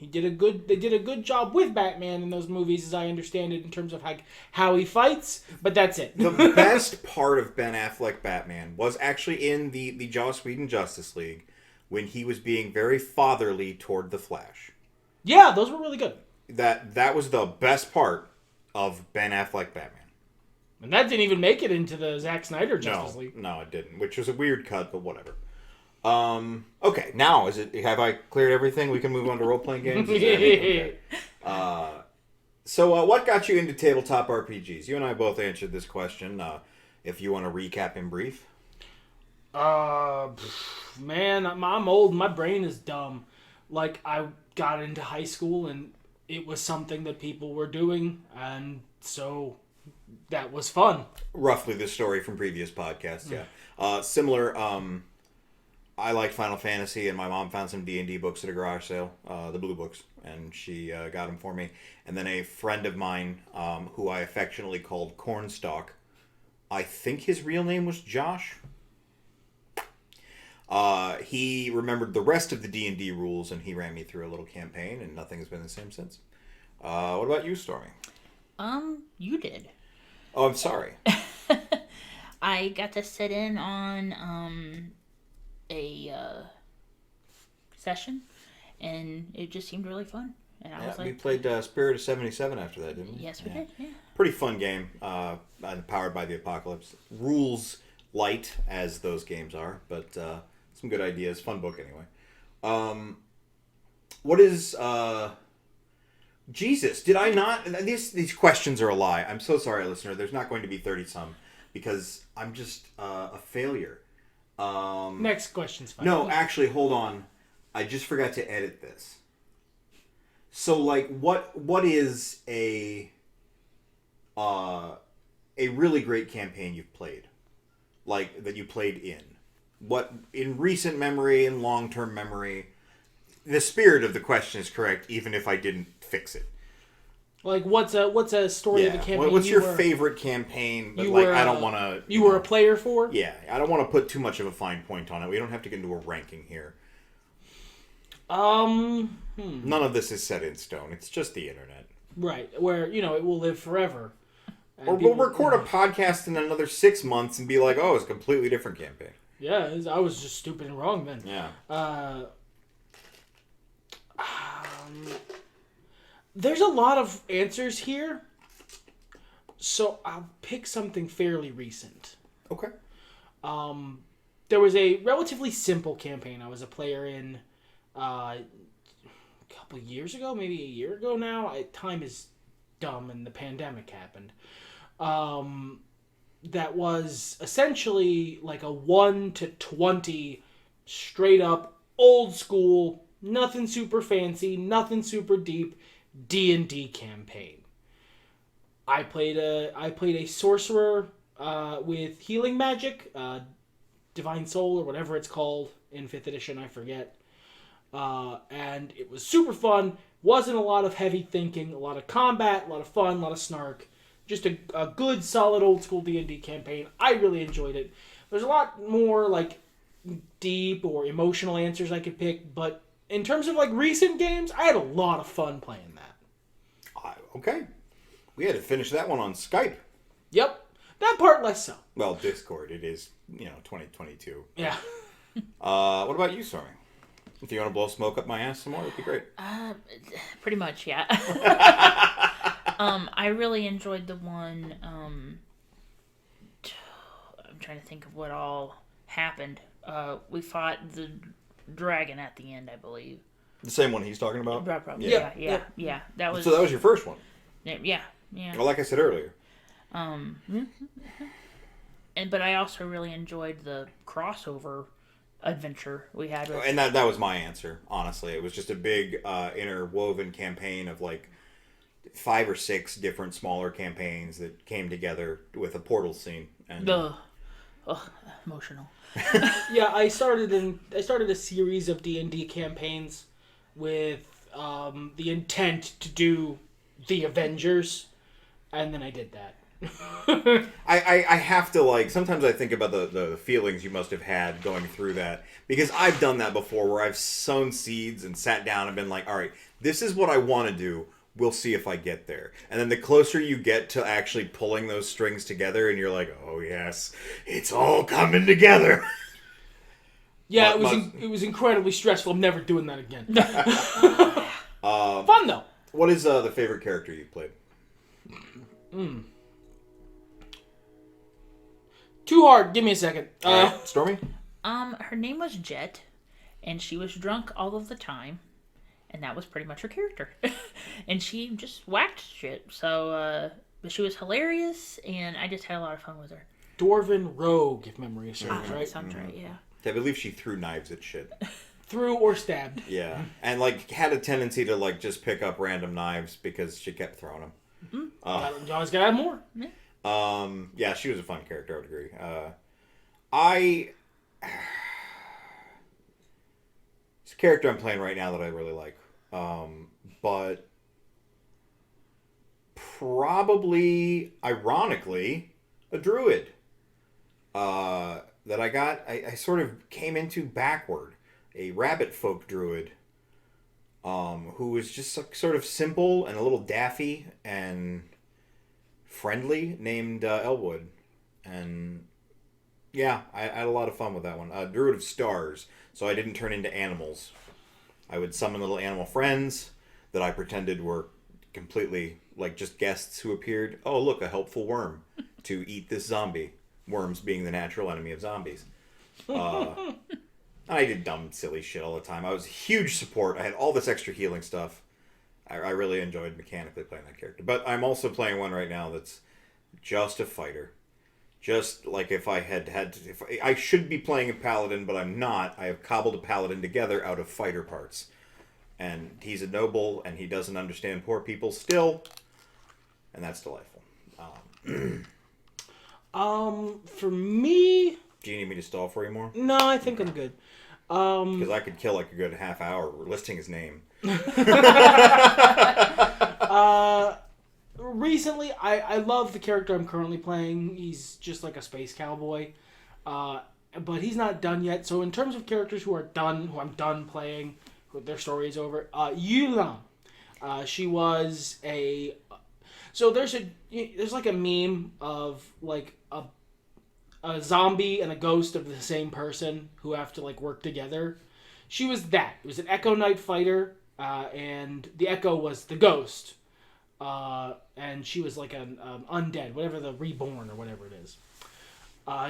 They did a good job with Batman in those movies, as I understand it, in terms of how he fights, but that's it. The best part of Ben Affleck Batman was actually in the Joss Whedon Justice League when he was being very fatherly toward the Flash. Yeah, those were really good. That was the best part of Ben Affleck Batman. And that didn't even make it into the Zack Snyder Justice League. No, it didn't, which was a weird cut, but whatever. Okay, now have I cleared everything? We can move on to role-playing games? Okay. So what got you into tabletop RPGs? You and I both answered this question. If you want to recap in brief. Man, I'm old. My brain is dumb. Like, I got into high school, and it was something that people were doing, and so that was fun. Roughly the story from previous podcasts, yeah. Similar, I liked Final Fantasy, and my mom found some D&D books at a garage sale, the blue books, and she got them for me. And then a friend of mine, who I affectionately called Cornstalk, I think his real name was Josh. He remembered the rest of the D&D rules, and he ran me through a little campaign, and nothing has been the same since. What about you, Stormee? You did. Oh, I'm sorry. I got to sit in on a session, and it just seemed really fun. And I was like, we played Spirit of 77 after that, didn't we? Yes, we did. Yeah. Pretty fun game. Powered by the Apocalypse. Rules light as those games are, but some good ideas. Fun book anyway. What is Jesus? Did I not? These questions are a lie. I'm so sorry, listener. There's not going to be 30-some because I'm just a failure. Next question's fine. No, actually, hold on. I just forgot to edit this. So, like, what is a really great campaign you've played? Like, that you played in? What, in recent memory and long-term memory? The spirit of the question is correct, even if I didn't fix it. Like, what's a story of a campaign? What's your favorite campaign? But, I don't want to... You were a player for? Yeah, I don't want to put too much of a fine point on it. We don't have to get into a ranking here. None of this is set in stone. It's just the internet. Right, where, it will live forever. Or we'll record a podcast in another 6 months and be like, oh, it's a completely different campaign. Yeah, I was just stupid and wrong then. Yeah. There's a lot of answers here, so I'll pick something fairly recent. Okay. There was a relatively simple campaign I was a player in a couple years ago, maybe a year ago now. Time is dumb and the pandemic happened. That was essentially like a 1 to 20 straight up old school, nothing super fancy, nothing super deep D&D campaign. I played a sorcerer with healing magic, Divine Soul or whatever it's called in 5th edition, I forget. And it was super fun. Wasn't a lot of heavy thinking, a lot of combat, a lot of fun, a lot of snark. Just a good, solid, old-school D&D campaign. I really enjoyed it. There's a lot more, like, deep or emotional answers I could pick, but in terms of, like, recent games, I had a lot of fun playing that. Okay. We had to finish that one on Skype. Yep. That part less so. Well, Discord. It is, 2022. Yeah. What about you, Stormee? If you want to blow smoke up my ass some more, that'd be great. Pretty much, yeah. I really enjoyed the one, I'm trying to think of what all happened. We fought the dragon at the end, I believe. The same one he's talking about? Yeah. That was. So that was your first one? Yeah. Well, like I said earlier. But I also really enjoyed the crossover adventure we had with... And that was my answer, honestly. It was just a big interwoven campaign of like 5 or 6 different smaller campaigns that came together with a portal scene. And emotional. Yeah, I started a series of D&D campaigns with the intent to do the Avengers, and then I did that. I have to, like, sometimes I think about the feelings you must have had going through that, because I've done that before where I've sown seeds and sat down and been like, all right, this is what I want to do. We'll see if I get there. And then the closer you get to actually pulling those strings together and you're like, oh yes, it's all coming together. Yeah, it was incredibly stressful. I'm never doing that again. Fun though. What is the favorite character you've played? Too hard. Give me a second. Stormee? Her name was Jet, and she was drunk all of the time, and that was pretty much her character. And she just whacked shit. So, but she was hilarious, and I just had a lot of fun with her. Dwarven Rogue, if memory serves, right? Sounds right, yeah. I believe she threw knives at shit. Threw or stabbed. Yeah, and like had a tendency to like just pick up random knives because she kept throwing them. You always gotta have more. Yeah, she was a fun character. I would agree. It's a character I'm playing right now that I really like, but probably, ironically, a druid that I got. I sort of came into backward. A rabbit folk druid, who was just sort of simple and a little daffy and friendly, named Elwood. And yeah, I had a lot of fun with that one. Druid of Stars, so I didn't turn into animals. I would summon little animal friends that I pretended were completely like just guests who appeared. Oh, look, a helpful worm to eat this zombie. Worms being the natural enemy of zombies. I did dumb, silly shit all the time. I was a huge support. I had all this extra healing stuff. I really enjoyed mechanically playing that character. But I'm also playing one right now that's just a fighter. Just like if I had to... I should be playing a paladin, but I'm not. I have cobbled a paladin together out of fighter parts. And he's a noble, and he doesn't understand poor people still. And that's delightful. For me... Do you need me to stall for you more? No, I think I'm good. Because I could kill like a good half hour listing his name. Recently, I love the character I'm currently playing. He's just like a space cowboy. But he's not done yet. So in terms of characters who I'm done playing, who their story is over, Yulan. She was a... So there's like a meme of like a zombie and a ghost of the same person who have to like work together. She was that. It was an Echo Knight fighter, and the Echo was the ghost, and she was like an undead, whatever, the reborn or whatever it is.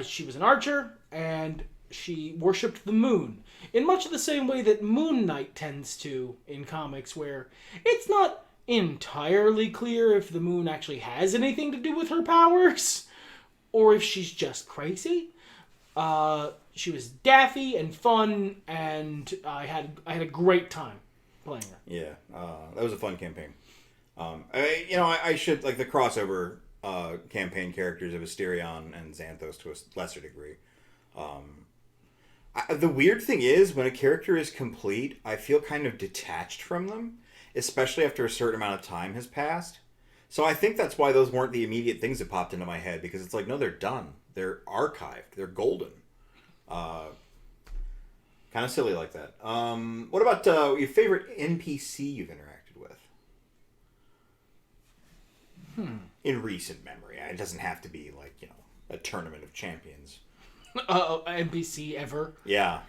She was an archer, and she worshipped the moon in much of the same way that Moon Knight tends to in comics, where it's not entirely clear if the moon actually has anything to do with her powers, or if she's just crazy. She was daffy and fun, and I had a great time playing her. Yeah, that was a fun campaign. I should, like, the crossover campaign characters of Asterion and Xanthos to a lesser degree. The weird thing is, when a character is complete, I feel kind of detached from them, especially after a certain amount of time has passed. So I think that's why those weren't the immediate things that popped into my head, because it's like, no, they're done. They're archived. They're golden. Kind of silly like that. What about your favorite NPC you've interacted with? In recent memory. It doesn't have to be like, a tournament of champions. NPC ever? Yeah.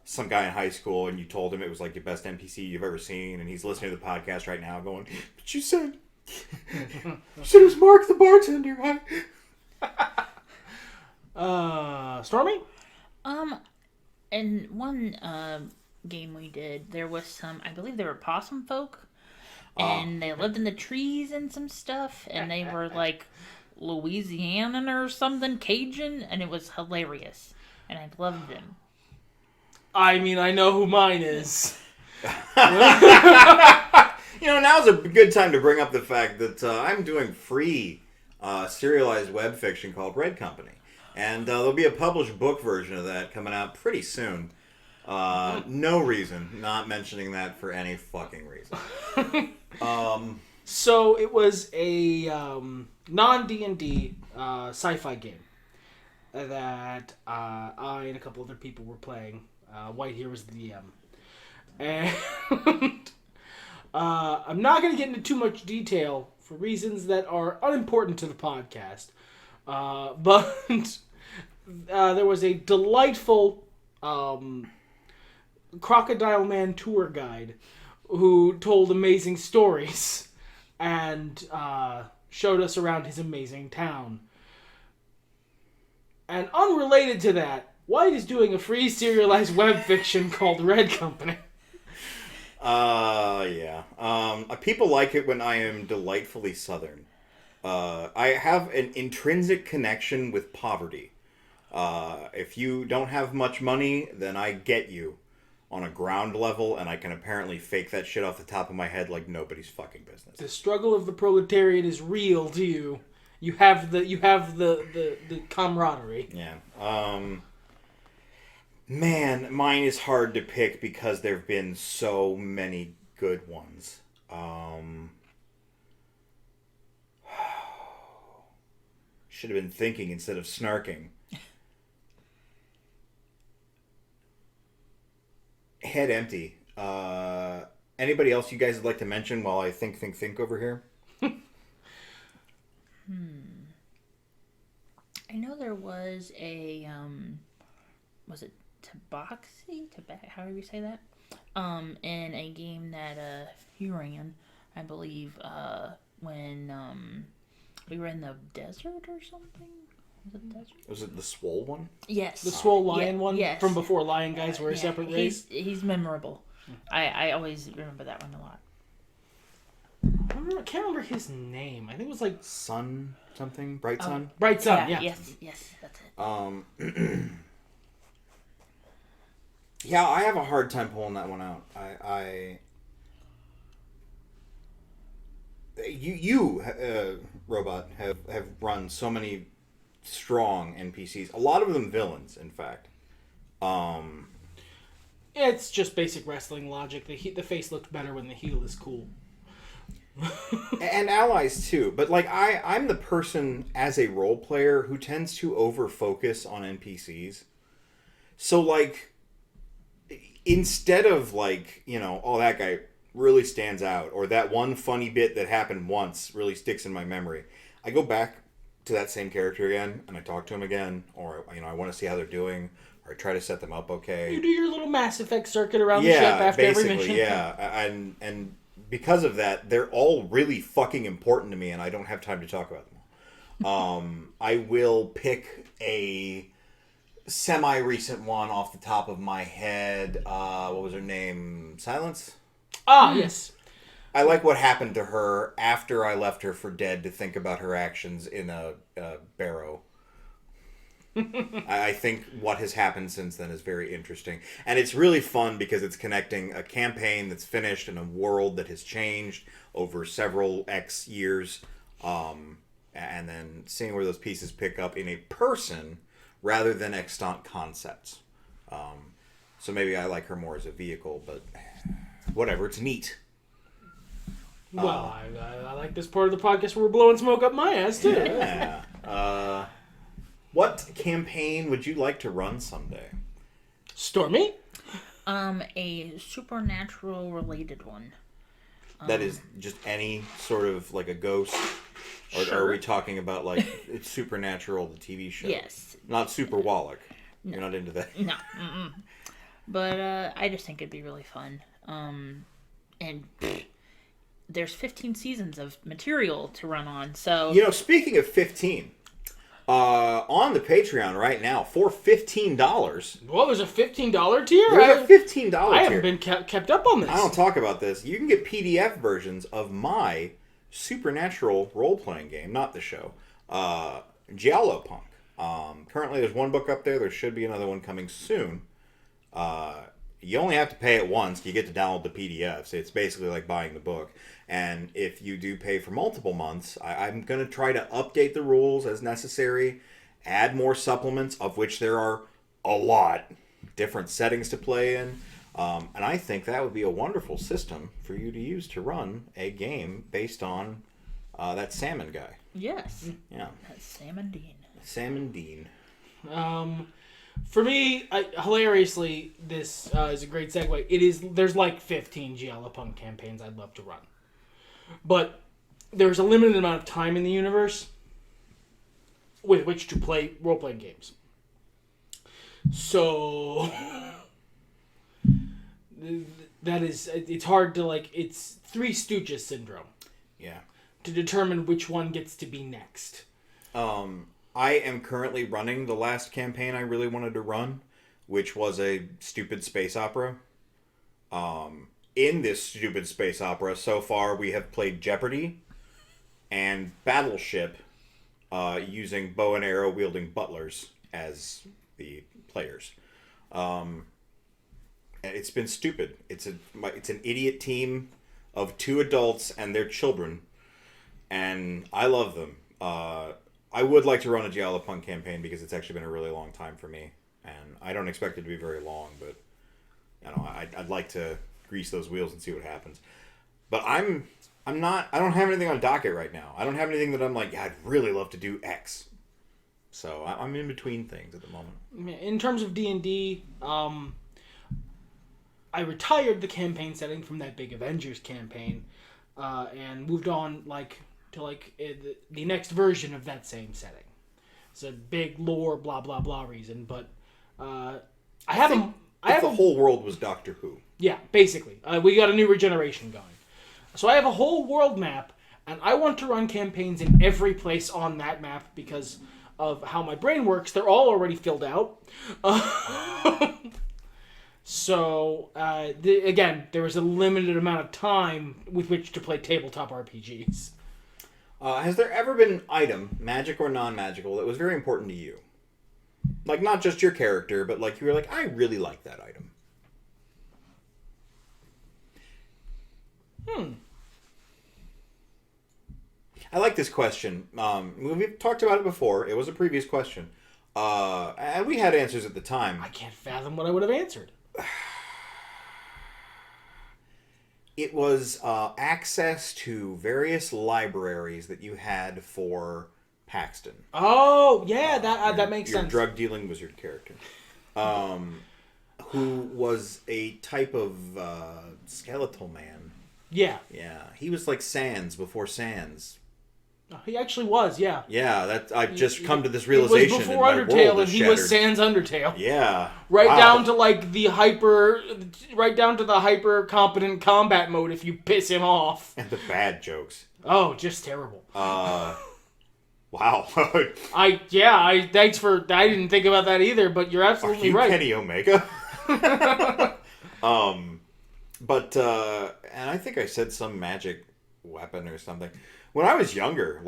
Some guy in high school, and you told him it was like your best NPC you've ever seen, and he's listening to the podcast right now going, but you said... you said it was Mark the bartender. Stormee? And one game we did, there was some, I believe they were possum folk, and they lived in the trees and some stuff, and they were like Louisianan or something, Cajun, and it was hilarious, and I loved them. I mean, I know who mine is. Now's a good time to bring up the fact that I'm doing free serialized web fiction called Red Company. And there'll be a published book version of that coming out pretty soon. No reason. Not mentioning that for any fucking reason. So it was a non-D&D sci-fi game that I and a couple other people were playing. White here was the DM. And I'm not going to get into too much detail for reasons that are unimportant to the podcast. But there was a delightful Crocodile Man tour guide who told amazing stories and showed us around his amazing town. And unrelated to that, White is doing a free serialized web fiction called Red Company. Yeah. People like it when I am delightfully Southern. I have an intrinsic connection with poverty. If you don't have much money, then I get you on a ground level, and I can apparently fake that shit off the top of my head like nobody's fucking business. The struggle of the proletariat is real to you. You have the camaraderie. Yeah. Man, mine is hard to pick because there have been so many good ones. Should have been thinking instead of snarking. Head empty. Anybody else you guys would like to mention while I think over here? I know there was a, was it Tabaxi? However you say that? In a game that you ran, I believe, when we were in the desert or something. Was it the desert? Was it the Swole one? Yes. The Swole Lion one? Yes. From before Lion Guys were a separate race? He's memorable. I always remember that one a lot. I can't remember his name. I think it was like Sun something? Bright Sun? Bright Sun, yeah. Yes, that's it. Yeah, I have a hard time pulling that one out. You Robot, have run so many strong NPCs. A lot of them villains, in fact. It's just basic wrestling logic. The face looks better when the heel is cool. And allies too, but like I'm the person as a role player who tends to over focus on NPCs. So like instead of like, oh, that guy really stands out, or that one funny bit that happened once really sticks in my memory, I go back to that same character again and I talk to him again, or I want to see how they're doing, or I try to set them up okay. You do your little Mass Effect circuit around the ship after every mission. Yeah, and because of that, they're all really fucking important to me, and I don't have time to talk about them. I will pick a semi-recent one off the top of my head. What was her name? Silence? Yes. I like what happened to her after I left her for dead to think about her actions in a barrow. I think what has happened since then is very interesting. And it's really fun because it's connecting a campaign that's finished and a world that has changed over several X years. And then seeing where those pieces pick up in a person rather than extant concepts. So maybe I like her more as a vehicle, but whatever, it's neat. Well, I like this part of the podcast where we're blowing smoke up my ass, too. Yeah. What campaign would you like to run someday? Stormee? A supernatural related one. That is just any sort of like a ghost? Or Sure. are we talking about like it's Supernatural, the TV show? Yes. Not Super Wallach. No. You're not into that? No. Mm-mm. But I just think it'd be really fun. And there's 15 seasons of material to run on, so... Speaking of 15, On the Patreon right now for $15. Well, there's a $15 tier? There's a $15 tier. I haven't been kept up on this. I don't talk about this. You can get PDF versions of my supernatural role-playing game, not the show, Giallo Punk. Currently, there's one book up there. There should be another one coming soon. You only have to pay it once. You get to download the PDFs. It's basically like buying the book. And if you do pay for multiple months, I'm going to try to update the rules as necessary, add more supplements, of which there are a lot, different settings to play in. And I think that would be a wonderful system for you to use to run a game based on that salmon guy. Yes. Yeah. That's Salmon Dean. Salmon Dean. For me, hilariously, this is a great segue. There's like 15 Giallo Punk campaigns I'd love to run. But there's a limited amount of time in the universe with which to play role-playing games. So it's hard to it's Three Stooges syndrome. Yeah. To determine which one gets to be next. I am currently running the last campaign I really wanted to run, which was a stupid space opera. In this stupid space opera, so far we have played Jeopardy and Battleship using bow and arrow wielding butlers as the players. And it's been stupid. It's an idiot team of 2 adults and their children, and I love them. I would like to run a Giallo Punk campaign because it's actually been a really long time for me, and I don't expect it to be very long, but I'd like to grease those wheels and see what happens. But I don't have anything on docket right now. I don't have anything that I'm like, yeah, I'd really love to do X. So I'm in between things at the moment. In terms of D&D, I retired the campaign setting from that big Avengers campaign, and moved on to the next version of that same setting. It's a big lore, blah blah blah reason, but I have the whole world was Doctor Who. Yeah, basically, we got a new regeneration going. So I have a whole world map, and I want to run campaigns in every place on that map because of how my brain works. They're all already filled out. So, again, there was a limited amount of time with which to play tabletop RPGs. Has there ever been an item, magic or non-magical, that was very important to you? Like, not just your character, but you were like, I really like that item. I like this question. We've talked about it before. It was a previous question. And we had answers at the time. I can't fathom what I would have answered. It was access to various libraries that you had for Paxton. Oh, yeah, that makes sense. Your drug-dealing wizard character. Who was a type of skeletal man. Yeah. Yeah, he was like Sans before Sans. He actually was, yeah. Yeah, I've just come to this realization. It was before Undertale, and he was Sans Undertale. Yeah, down to the hyper competent combat mode if you piss him off. And the bad jokes. Oh, just terrible. Wow. Thanks for. I didn't think about that either, but you're absolutely right. Kenny Omega. But and I think I said some magic weapon or something. When I was younger,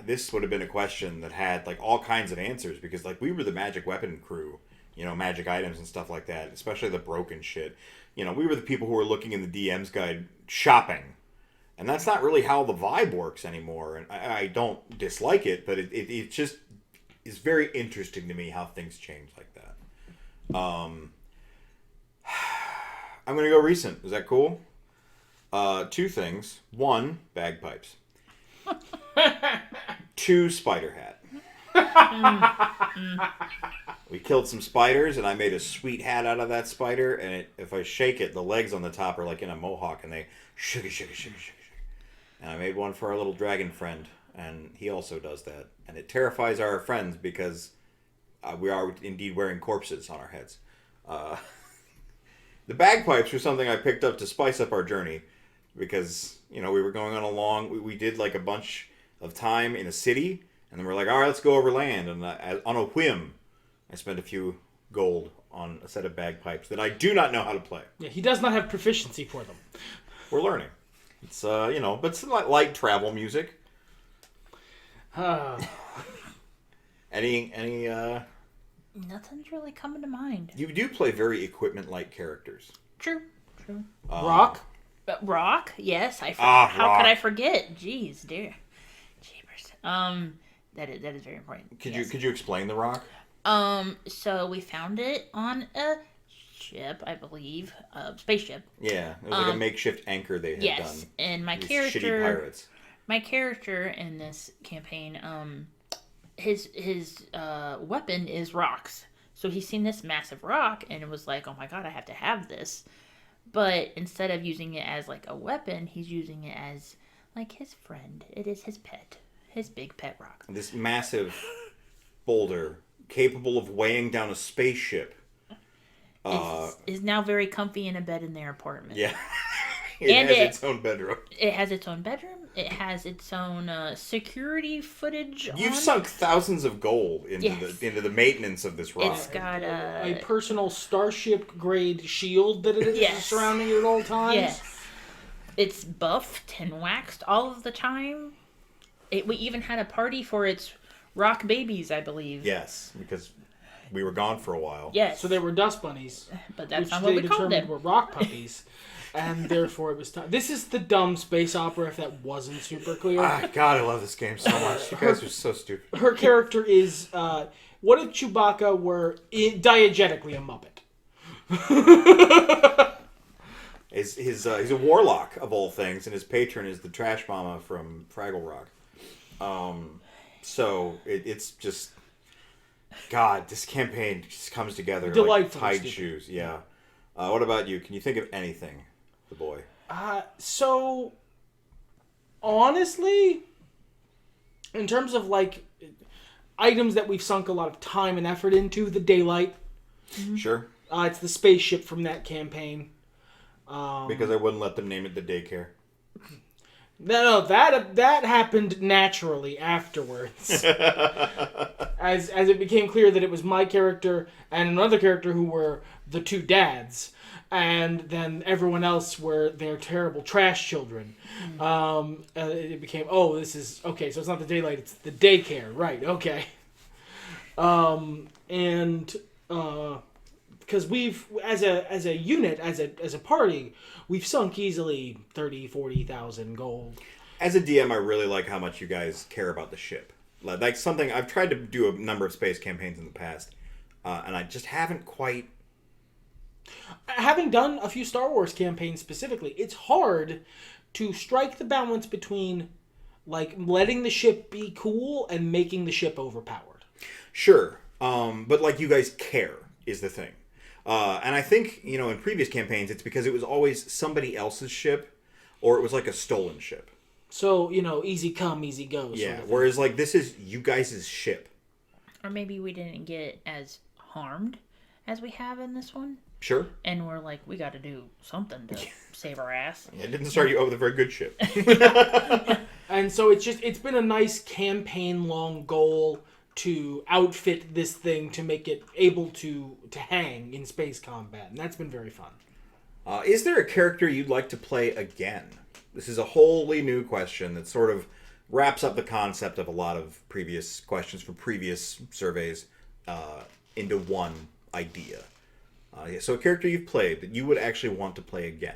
this would have been a question that had all kinds of answers because we were the magic weapon crew, magic items and stuff like that, especially the broken shit. We were the people who were looking in the DM's guide shopping, and that's not really how the vibe works anymore. And I don't dislike it, but it just is very interesting to me how things change like that. I'm gonna go recent. Is that cool? 2 things. 1, bagpipes. 2, spider hat. We killed some spiders, and I made a sweet hat out of that spider. And if I shake it, the legs on the top are like in a mohawk, and they shake. And I made one for our little dragon friend, and he also does that. And it terrifies our friends because we are indeed wearing corpses on our heads. The bagpipes were something I picked up to spice up our journey because, we were going on we did a bunch of time in a city, And then we're like, all right, let's go over land. And on a whim, I spent a few gold on a set of bagpipes that I do not know how to play. Yeah, he does not have proficiency for them. We're learning. It's, but it's light travel music. Any Nothing's really coming to mind. You do play very equipment-like characters. True. Rock? Rock? Yes, I how Rock. could I forget? Jeez, dear. Jeepers. That is very important. Could you explain the rock? So we found it on a ship, I believe, a spaceship. Yeah, it was like a makeshift anchor they had done. Yes, and These shitty pirates. My character in this campaign, his weapon is rocks. So he's seen this massive rock and it was like, oh my god, I have to have this. But instead of using it as like a weapon, he's using it as like his friend. It is his pet, his big pet rock. This massive boulder, capable of weighing down a spaceship, is now very comfy in a bed in their apartment. Yeah, it has its own bedroom. It has its own bedroom. It has its own security footage. You've sunk thousands of gold into the maintenance of this rock. It's got a personal starship grade shield that it is surrounding it at all times. Yes, it's buffed and waxed all of the time. We even had a party for its rock babies, I believe. Yes, because we were gone for a while. Yes, so they were dust bunnies, but that's not what we called them. Were rock puppies. And therefore it was time. This is the dumb space opera, if that wasn't super clear. God, I love this game so much. You guys are so stupid. Her character is, what if Chewbacca were diegetically a Muppet? He's a warlock, of all things, and his patron is the Trash Mama from Fraggle Rock. So it's just... God, this campaign just comes together like tied shoes. Yeah. What about you? Can you think of anything? The boy. So honestly, in terms of like items that we've sunk a lot of time and effort into, the daylight. Sure. It's the spaceship from that campaign. Because I wouldn't let them name it the daycare. No, that happened naturally afterwards. as it became clear that it was my character and another character who were the two dads. And then everyone else were their terrible trash children. It became, this is... Okay, so it's not the daylight, it's the daycare. Right, okay. Because we've, as a unit, as a party, we've sunk easily 30,000, 40,000 gold. As a DM, I really like how much you guys care about the ship. Like something... I've tried to do a number of space campaigns in the past, and I just haven't quite... Having done a few Star Wars campaigns specifically, it's hard to strike the balance between like letting the ship be cool and making the ship overpowered. Sure, but like you guys care is the thing, and I think in previous campaigns it's because it was always somebody else's ship, or it was like a stolen ship. So easy come, easy go. Yeah. Whereas like this is you guys' ship. Or maybe we didn't get as harmed as we have in this one. Sure. And we're like, we got to do something to save our ass. It didn't start you out with a very good ship. And so it's been a nice campaign-long goal to outfit this thing to make it able to hang in space combat. And that's been very fun. Is there a character you'd like to play again? This is a wholly new question that sort of wraps up the concept of a lot of previous questions from previous surveys into one idea. So a character you've played that you would actually want to play again.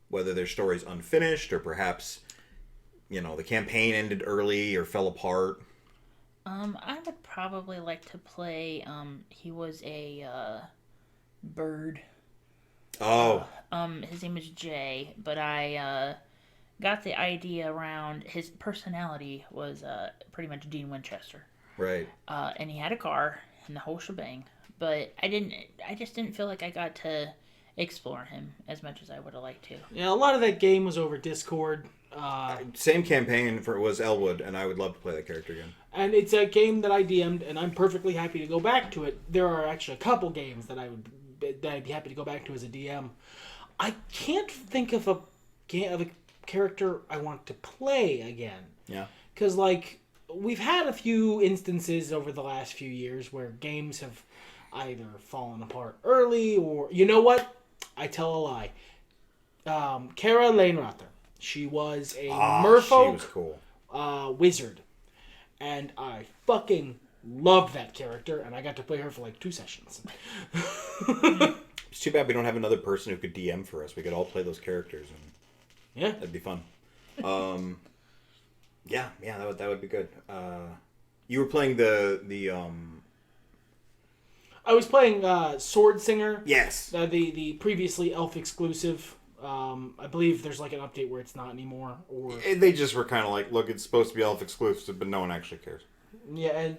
Whether their story's unfinished or perhaps, the campaign ended early or fell apart. I would probably like to play, he was a bird. Oh. His name is Jay, but I got the idea around his personality was pretty much Dean Winchester. Right. And he had a car and the whole shebang. But I just didn't feel like I got to explore him as much as I would have liked to. Yeah, a lot of that game was over Discord. Same campaign was Elwood, and I would love to play that character again. And it's a game that I DM'd, and I'm perfectly happy to go back to it. There are actually a couple games that I'd be happy to go back to as a DM. I can't think of a character I want to play again. Yeah. Because, like, we've had a few instances over the last few years where games have either fallen apart early or... You know what? I tell a lie. Kara Lanerather. She was a merfolk she was cool. wizard. And I fucking loved that character, and I got to play her for like 2 sessions. It's too bad we don't have another person who could DM for us. We could all play those characters, and Yeah. that'd be fun. Yeah, that would be good. You were playing the I was playing Sword Singer. Yes. The previously Elf exclusive. I believe there's like an update where it's not anymore. Or They just were kind of like, look, it's supposed to be Elf exclusive, but no one actually cares. yeah,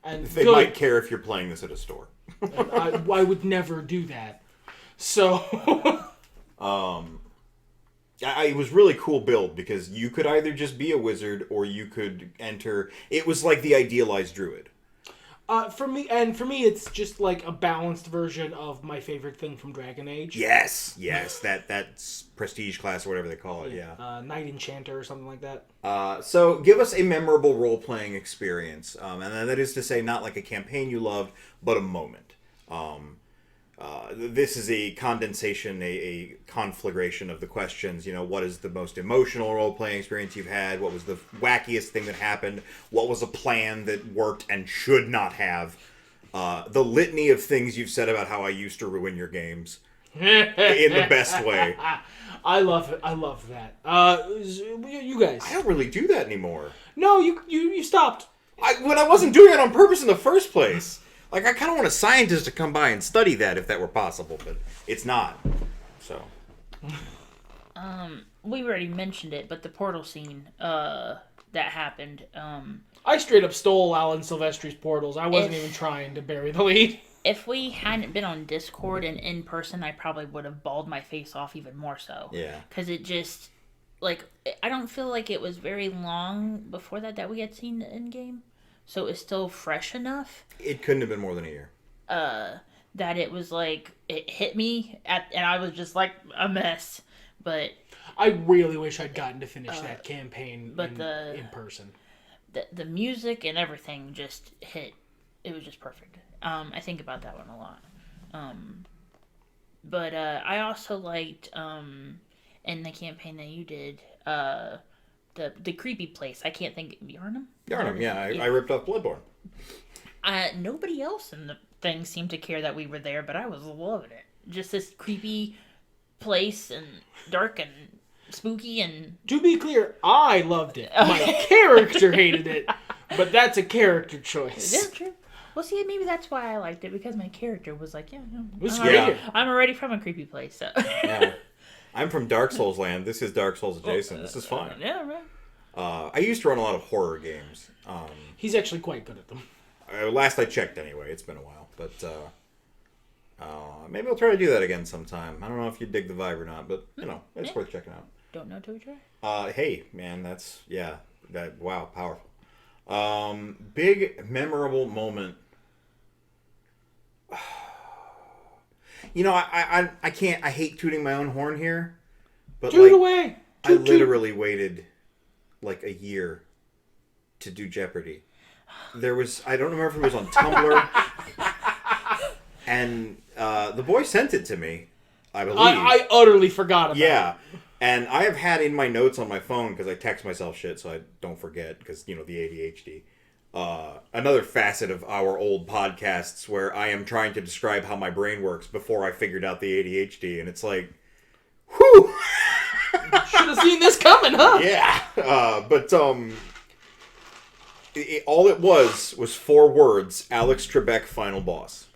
and They might care if you're playing this at a store. I would never do that. So It was really cool build because you could either just be a wizard or you could enter. It was like the idealized druid. for me, it's just like a balanced version of my favorite thing from Dragon Age. Yes, that's prestige class or whatever they call it. Yeah, Knight Enchanter or something like that. So give us a memorable role playing experience, and that is to say, not like a campaign you loved, but a moment. This is a condensation, a conflagration of the questions. You know, what is the most emotional role-playing experience you've had? What was the wackiest thing that happened? What was a plan that worked and should not have? The litany of things you've said about how I used to ruin your games in the best way. I love it. I love that. You guys. I don't really do that anymore. No, you stopped. When I wasn't doing it on purpose in the first place. Like, I kind of want a scientist to come by and study that if that were possible, but it's not. So. We already mentioned it, but the portal scene, that happened, I straight up stole Alan Silvestri's portals. I wasn't even trying to bury the lead. If we hadn't been on Discord and in person, I probably would have bawled my face off even more so. Yeah. Because it just, like, I don't feel like it was very long before that we had seen the endgame. So it was still fresh enough. It couldn't have been more than a year. That it was like, it hit me, and I was just like a mess. But I really wish I'd gotten to finish that campaign in person. The music and everything just hit. It was just perfect. I think about that one a lot. But I also liked, in the campaign that you did, the creepy place. I can't think. Yarnum? Yarnum, yeah. I ripped off Bloodborne. Nobody else in the thing seemed to care that we were there, but I was loving it. Just this creepy place and dark and spooky and... To be clear, I loved it. My character hated it, but that's a character choice. Is that true? Well, see, maybe that's why I liked it, because my character was like, I'm already from a creepy place, so... Yeah. I'm from Dark Souls land. This is Dark Souls adjacent. This is fine. Yeah, right. I used to run a lot of horror games. He's actually quite good at them. Last I checked, anyway. It's been a while. But maybe I'll try to do that again sometime. I don't know if you dig the vibe or not, but, you know, it's worth checking out. Don't know till we try. Hey, man, that's... Yeah. Wow, powerful. Big, memorable moment. You know, I can't... I hate tooting my own horn here. But, Toot away! I literally waited, like, a year to do Jeopardy. There was... I don't remember if it was on Tumblr. And the boy sent it to me, I believe. I utterly forgot about it. Yeah. And I have had in my notes on my phone, because I text myself shit so I don't forget, because, you know, the ADHD. Another facet of our old podcasts where I am trying to describe how my brain works before I figured out the ADHD. And it's like, whew! Should have seen this coming, huh? Yeah. All it was 4 words, Alex Trebek, final boss.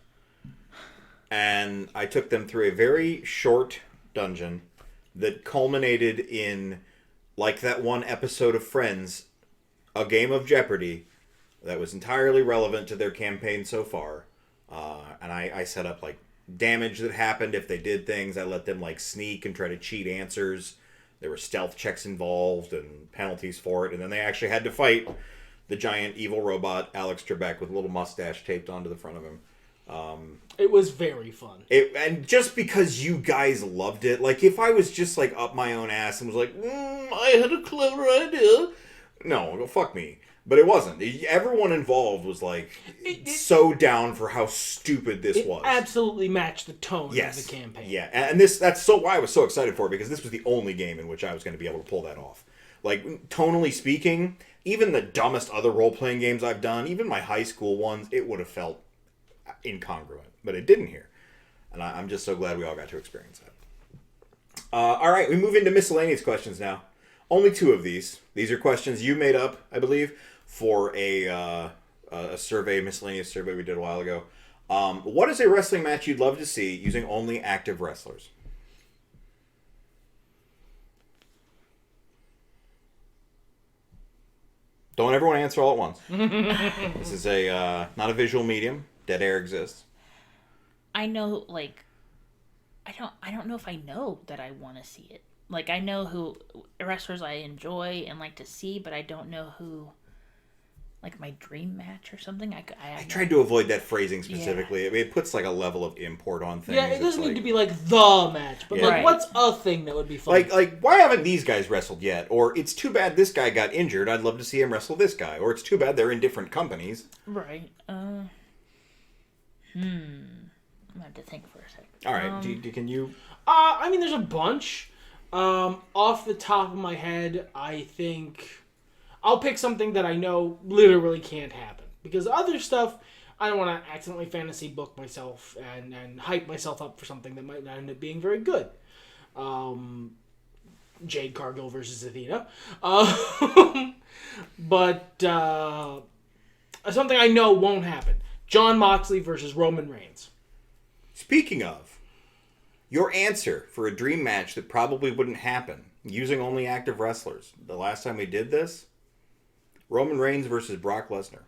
And I took them through a very short dungeon that culminated in, like that one episode of Friends, a game of Jeopardy that was entirely relevant to their campaign so far. And I set up, like, damage that happened if they did things. I let them, like, sneak and try to cheat answers. There were stealth checks involved and penalties for it. And then they actually had to fight the giant evil robot, Alex Trebek, with a little mustache taped onto the front of him. It was very fun. And just because you guys loved it, like, if I was just, like, up my own ass and was like, I had a clever idea, No, go fuck me. But it wasn't. Everyone involved was like so down for how stupid this was. Absolutely matched the tone yes. of the campaign. Yeah, and that's so why I was so excited for it, because this was the only game in which I was going to be able to pull that off. Like, tonally speaking, even the dumbest other role-playing games I've done, even my high school ones, it would have felt incongruent. But it didn't here. And I'm just so glad we all got to experience that. All right, we move into miscellaneous questions now. Only 2 of these. These are questions you made up, I believe, for a survey, miscellaneous survey we did a while ago. What is a wrestling match you'd love to see using only active wrestlers? Don't everyone answer all at once. This is not a visual medium. Dead air exists. I know, like, I don't know if I know that I want to see it. Like, I know who wrestlers I enjoy and like to see, but I don't know who, like, my dream match or something. I tried to avoid that phrasing specifically. Yeah. I mean, it puts like a level of import on things. Yeah, it doesn't need to be like the match, but like, what's a thing that would be fun? Like, why haven't these guys wrestled yet? Or it's too bad this guy got injured. I'd love to see him wrestle this guy. Or it's too bad they're in different companies. Right. I'm gonna have to think for a second. All right. Can you? I mean, there's a bunch. Off the top of my head, I think I'll pick something that I know literally can't happen. Because other stuff, I don't want to accidentally fantasy book myself and hype myself up for something that might not end up being very good. Jade Cargill versus Athena. But something I know won't happen. Jon Moxley versus Roman Reigns. Speaking of, your answer for a dream match that probably wouldn't happen, using only active wrestlers. The last time we did this, Roman Reigns versus Brock Lesnar.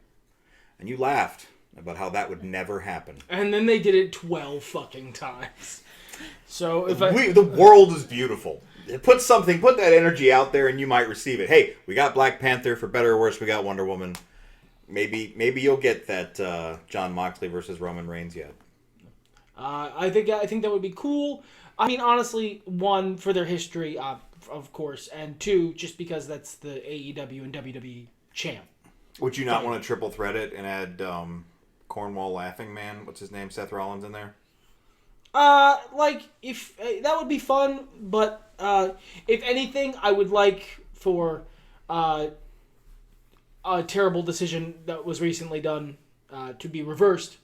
And you laughed about how that would never happen. And then they did it 12 fucking times. So if the world is beautiful. Put that energy out there and you might receive it. Hey, we got Black Panther, for better or worse, we got Wonder Woman. Maybe you'll get that Jon Moxley versus Roman Reigns yet. I think that would be cool. I mean, honestly, 1, for their history, of course, and 2, just because that's the AEW and WWE champ. Would you not want to triple thread it and add Cornwall Laughing Man? What's his name? Seth Rollins in there? If that would be fun, but if anything, I would like for a terrible decision that was recently done to be reversed.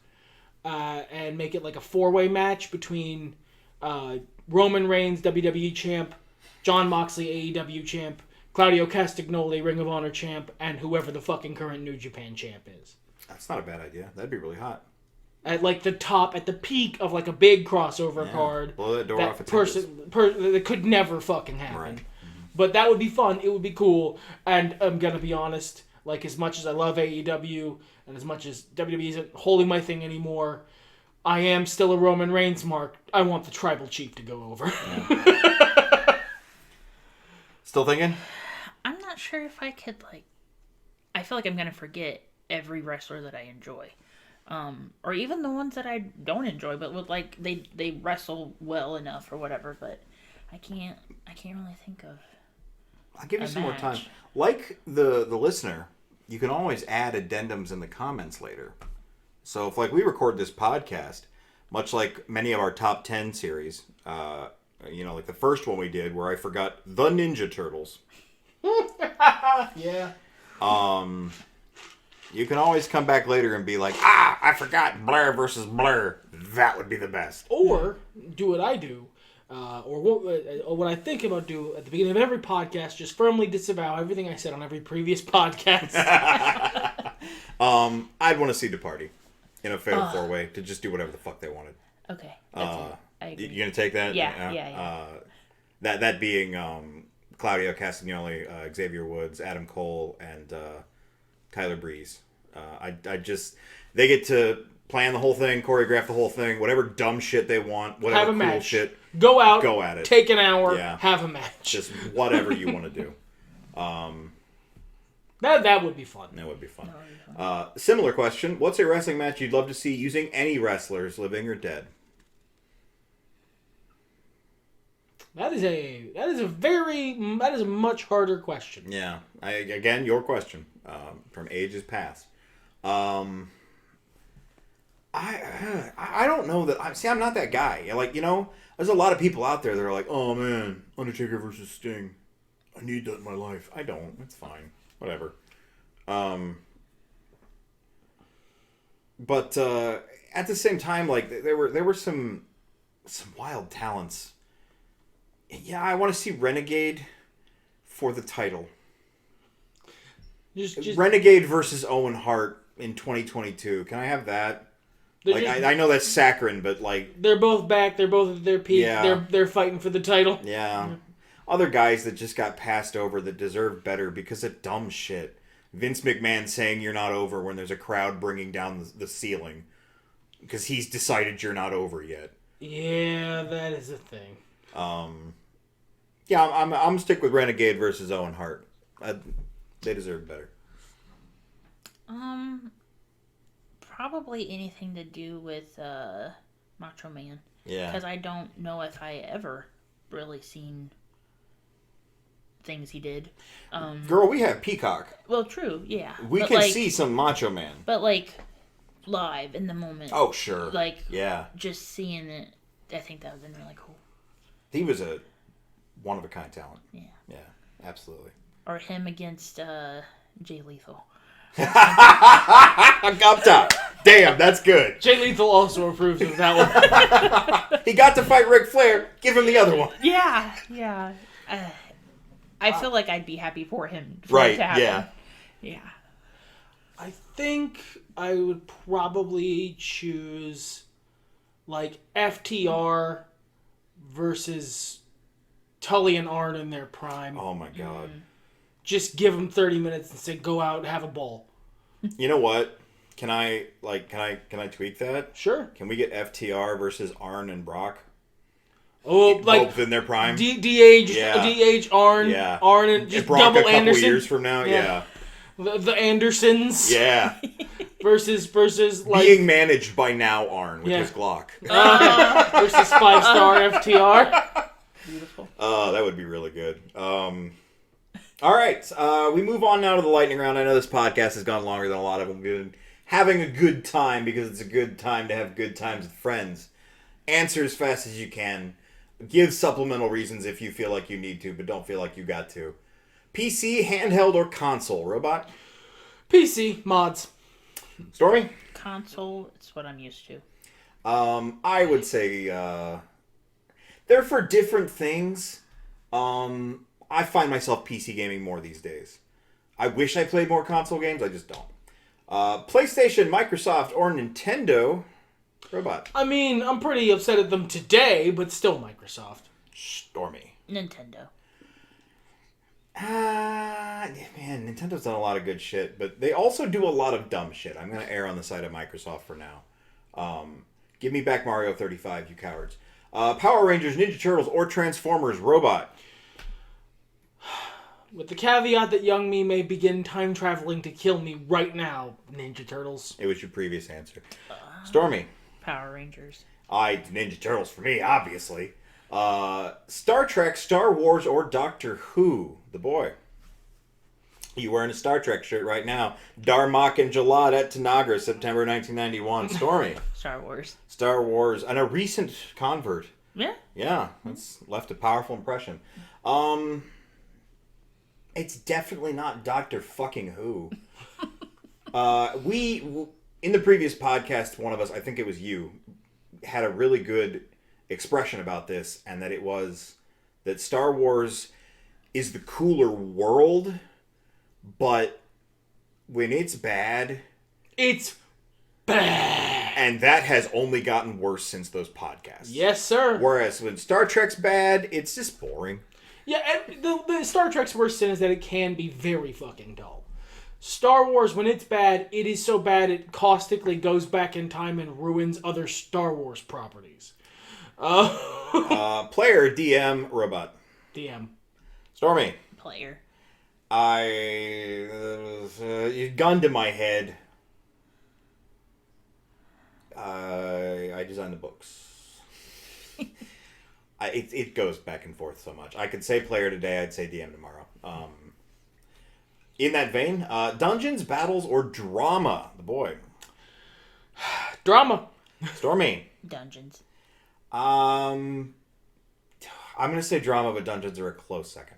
And make it like a 4-way match between Roman Reigns, WWE champ, Jon Moxley, AEW champ, Claudio Castagnoli, Ring of Honor champ, and whoever the fucking current New Japan champ is. That's not a bad idea. That'd be really hot. At like the top, at the peak of like a big crossover card. Blow that door off its that could never fucking happen. Right. Mm-hmm. But that would be fun. It would be cool. And I'm gonna be honest, like, as much as I love AEW and as much as WWE isn't holding my thing anymore, I am still a Roman Reigns mark. I want the Tribal Chief to go over. Yeah. Still thinking? I'm not sure if I could, like... I feel like I'm going to forget every wrestler that I enjoy. Or even the ones that I don't enjoy, but with, like, they wrestle well enough or whatever, but I can't really think of... I'll give you some more time. Like the listener, you can always add addendums in the comments later. So if, like, we record this podcast, much like many of our top 10 series, like the first one we did where I forgot the Ninja Turtles. Yeah. You can always come back later and be like, I forgot Blair versus Blair. That would be the best. Or do what I do. Or what I think about do at the beginning of every podcast, just firmly disavow everything I said on every previous podcast. I'd want to see the party in a fatal 4-way to just do whatever the fuck they wanted. Okay. I agree. You gonna take that? Yeah. That being Claudio Castagnoli, Xavier Woods, Adam Cole, and Tyler Breeze. They get to plan the whole thing, choreograph the whole thing, whatever dumb shit they want, whatever have a cool match. Shit. Go out, go at it. Take an hour, have a match. Just whatever you want to do. That would be fun. That would be fun. Similar question. What's a wrestling match you'd love to see using any wrestlers, living or dead? That is a much harder question. Yeah. Again, your question from ages past. I don't know that. I'm not that guy. Like, there's a lot of people out there that are like, oh man, Undertaker versus Sting. I need that in my life. I don't. It's fine. Whatever. But at the same time, like there were some wild talents. Yeah, I want to see Renegade for the title. Just Renegade versus Owen Hart in 2022. Can I have that? Like, I know that's saccharine, but like they're both back. They're both at their peak. Yeah. They're fighting for the title. Yeah. Other guys that just got passed over that deserve better because of dumb shit. Vince McMahon saying you're not over when there's a crowd bringing down the ceiling because he's decided you're not over yet. Yeah, that is a thing. Yeah, I'm stick with Renegade versus Owen Hart. They deserve better. Probably anything to do with Macho Man. Yeah. Because I don't know if I ever really seen things he did. Girl, we have Peacock. Well, true, yeah. We but can see some Macho Man. But like live in the moment. Oh, sure. Like yeah. Just seeing it, I think that would have been really cool. He was a one-of-a-kind talent. Yeah. Yeah, absolutely. Or him against Jay Lethal. Up top. Damn, that's good. Jay Lethal also approves of that one. He got to fight Ric Flair. Give him the other one. Yeah, yeah. I feel like I'd be happy for him. Right, it to happen. yeah. Yeah. I think I would probably choose like FTR versus Tully and Arn in their prime. Oh my god. Just give them 30 minutes and say go out and have a ball. You know what? Can I tweak that? Sure. Can we get FTR versus Arn and Brock? Oh, like both in their prime. DH, Arn, Yeah. Arn, and just Brock double a couple Anderson. years from now. Yeah. The Andersons. Yeah. versus like Being managed by now Arn with his Glock. Versus 5-star FTR. Beautiful. That would be really good. All right, we move on now to the lightning round. I know this podcast has gone longer than a lot of them. Been having a good time because it's a good time to have good times with friends. Answer as fast as you can. Give supplemental reasons if you feel like you need to, but don't feel like you got to. PC, handheld, or console? Robot? PC mods. Stormee? Console, it's what I'm used to. I would say they're for different things. I find myself PC gaming more these days. I wish I played more console games. I just don't. PlayStation, Microsoft, or Nintendo? Robot. I mean, I'm pretty upset at them today, but still Microsoft. Stormee. Nintendo. Man, Nintendo's done a lot of good shit, but they also do a lot of dumb shit. I'm going to err on the side of Microsoft for now. Give me back Mario 35, you cowards. Power Rangers, Ninja Turtles, or Transformers? Robot. With the caveat that young me may begin time traveling to kill me right now, Ninja Turtles. It was your previous answer. Stormee. Power Rangers. Ninja Turtles for me, obviously. Star Trek, Star Wars, or Doctor Who? The boy. You wearing a Star Trek shirt right now. Darmok and Jalad at Tanagra, September 1991. Stormee. Star Wars. Star Wars, and a recent convert. Yeah. Yeah, that's left a powerful impression. It's definitely not Doctor fucking Who. In the previous podcast, one of us, I think it was you, had a really good expression about this, and that it was that Star Wars is the cooler world, but when it's bad, it's bad. And that has only gotten worse since those podcasts. Yes, sir. Whereas when Star Trek's bad, it's just boring. Yeah, and the Star Trek's worst sin is that it can be very fucking dull. Star Wars, when it's bad, it is so bad it caustically goes back in time and ruins other Star Wars properties. Player, DM, robot. DM. Stormee. Player. Gun to my head. I designed the books. It goes back and forth so much. I could say player today, I'd say DM tomorrow. In that vein, dungeons, battles, or drama? The boy. Drama. Stormee. Dungeons. I'm going to say drama, but dungeons are a close second.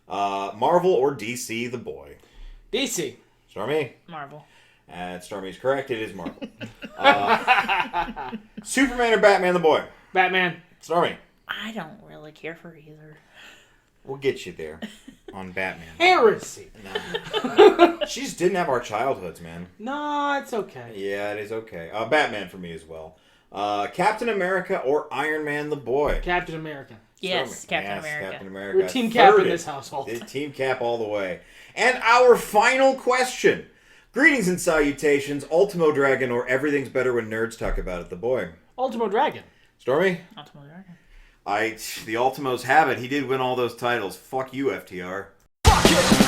Marvel or DC? The boy. DC. Stormee. Marvel. And Stormee's correct. It is Marvel. Superman or Batman? The boy. Batman. Stormee. I don't really care for either. We'll get you there on Batman. Heresy. No. She just didn't have our childhoods, man. No, it's okay. Yeah, it is okay. Batman for me as well. Captain America or Iron Man? The boy. Captain America. Yes, Captain America. Captain America. We're team cap in Thirded. this household. Team cap all the way. And our final question. Greetings and salutations, Ultimo Dragon or Everything's Better When Nerds Talk About It? The boy. Ultimo Dragon. Stormee? Ultimate Dragon. The Ultimos have it. He did win all those titles. Fuck you, FTR. Fuck it.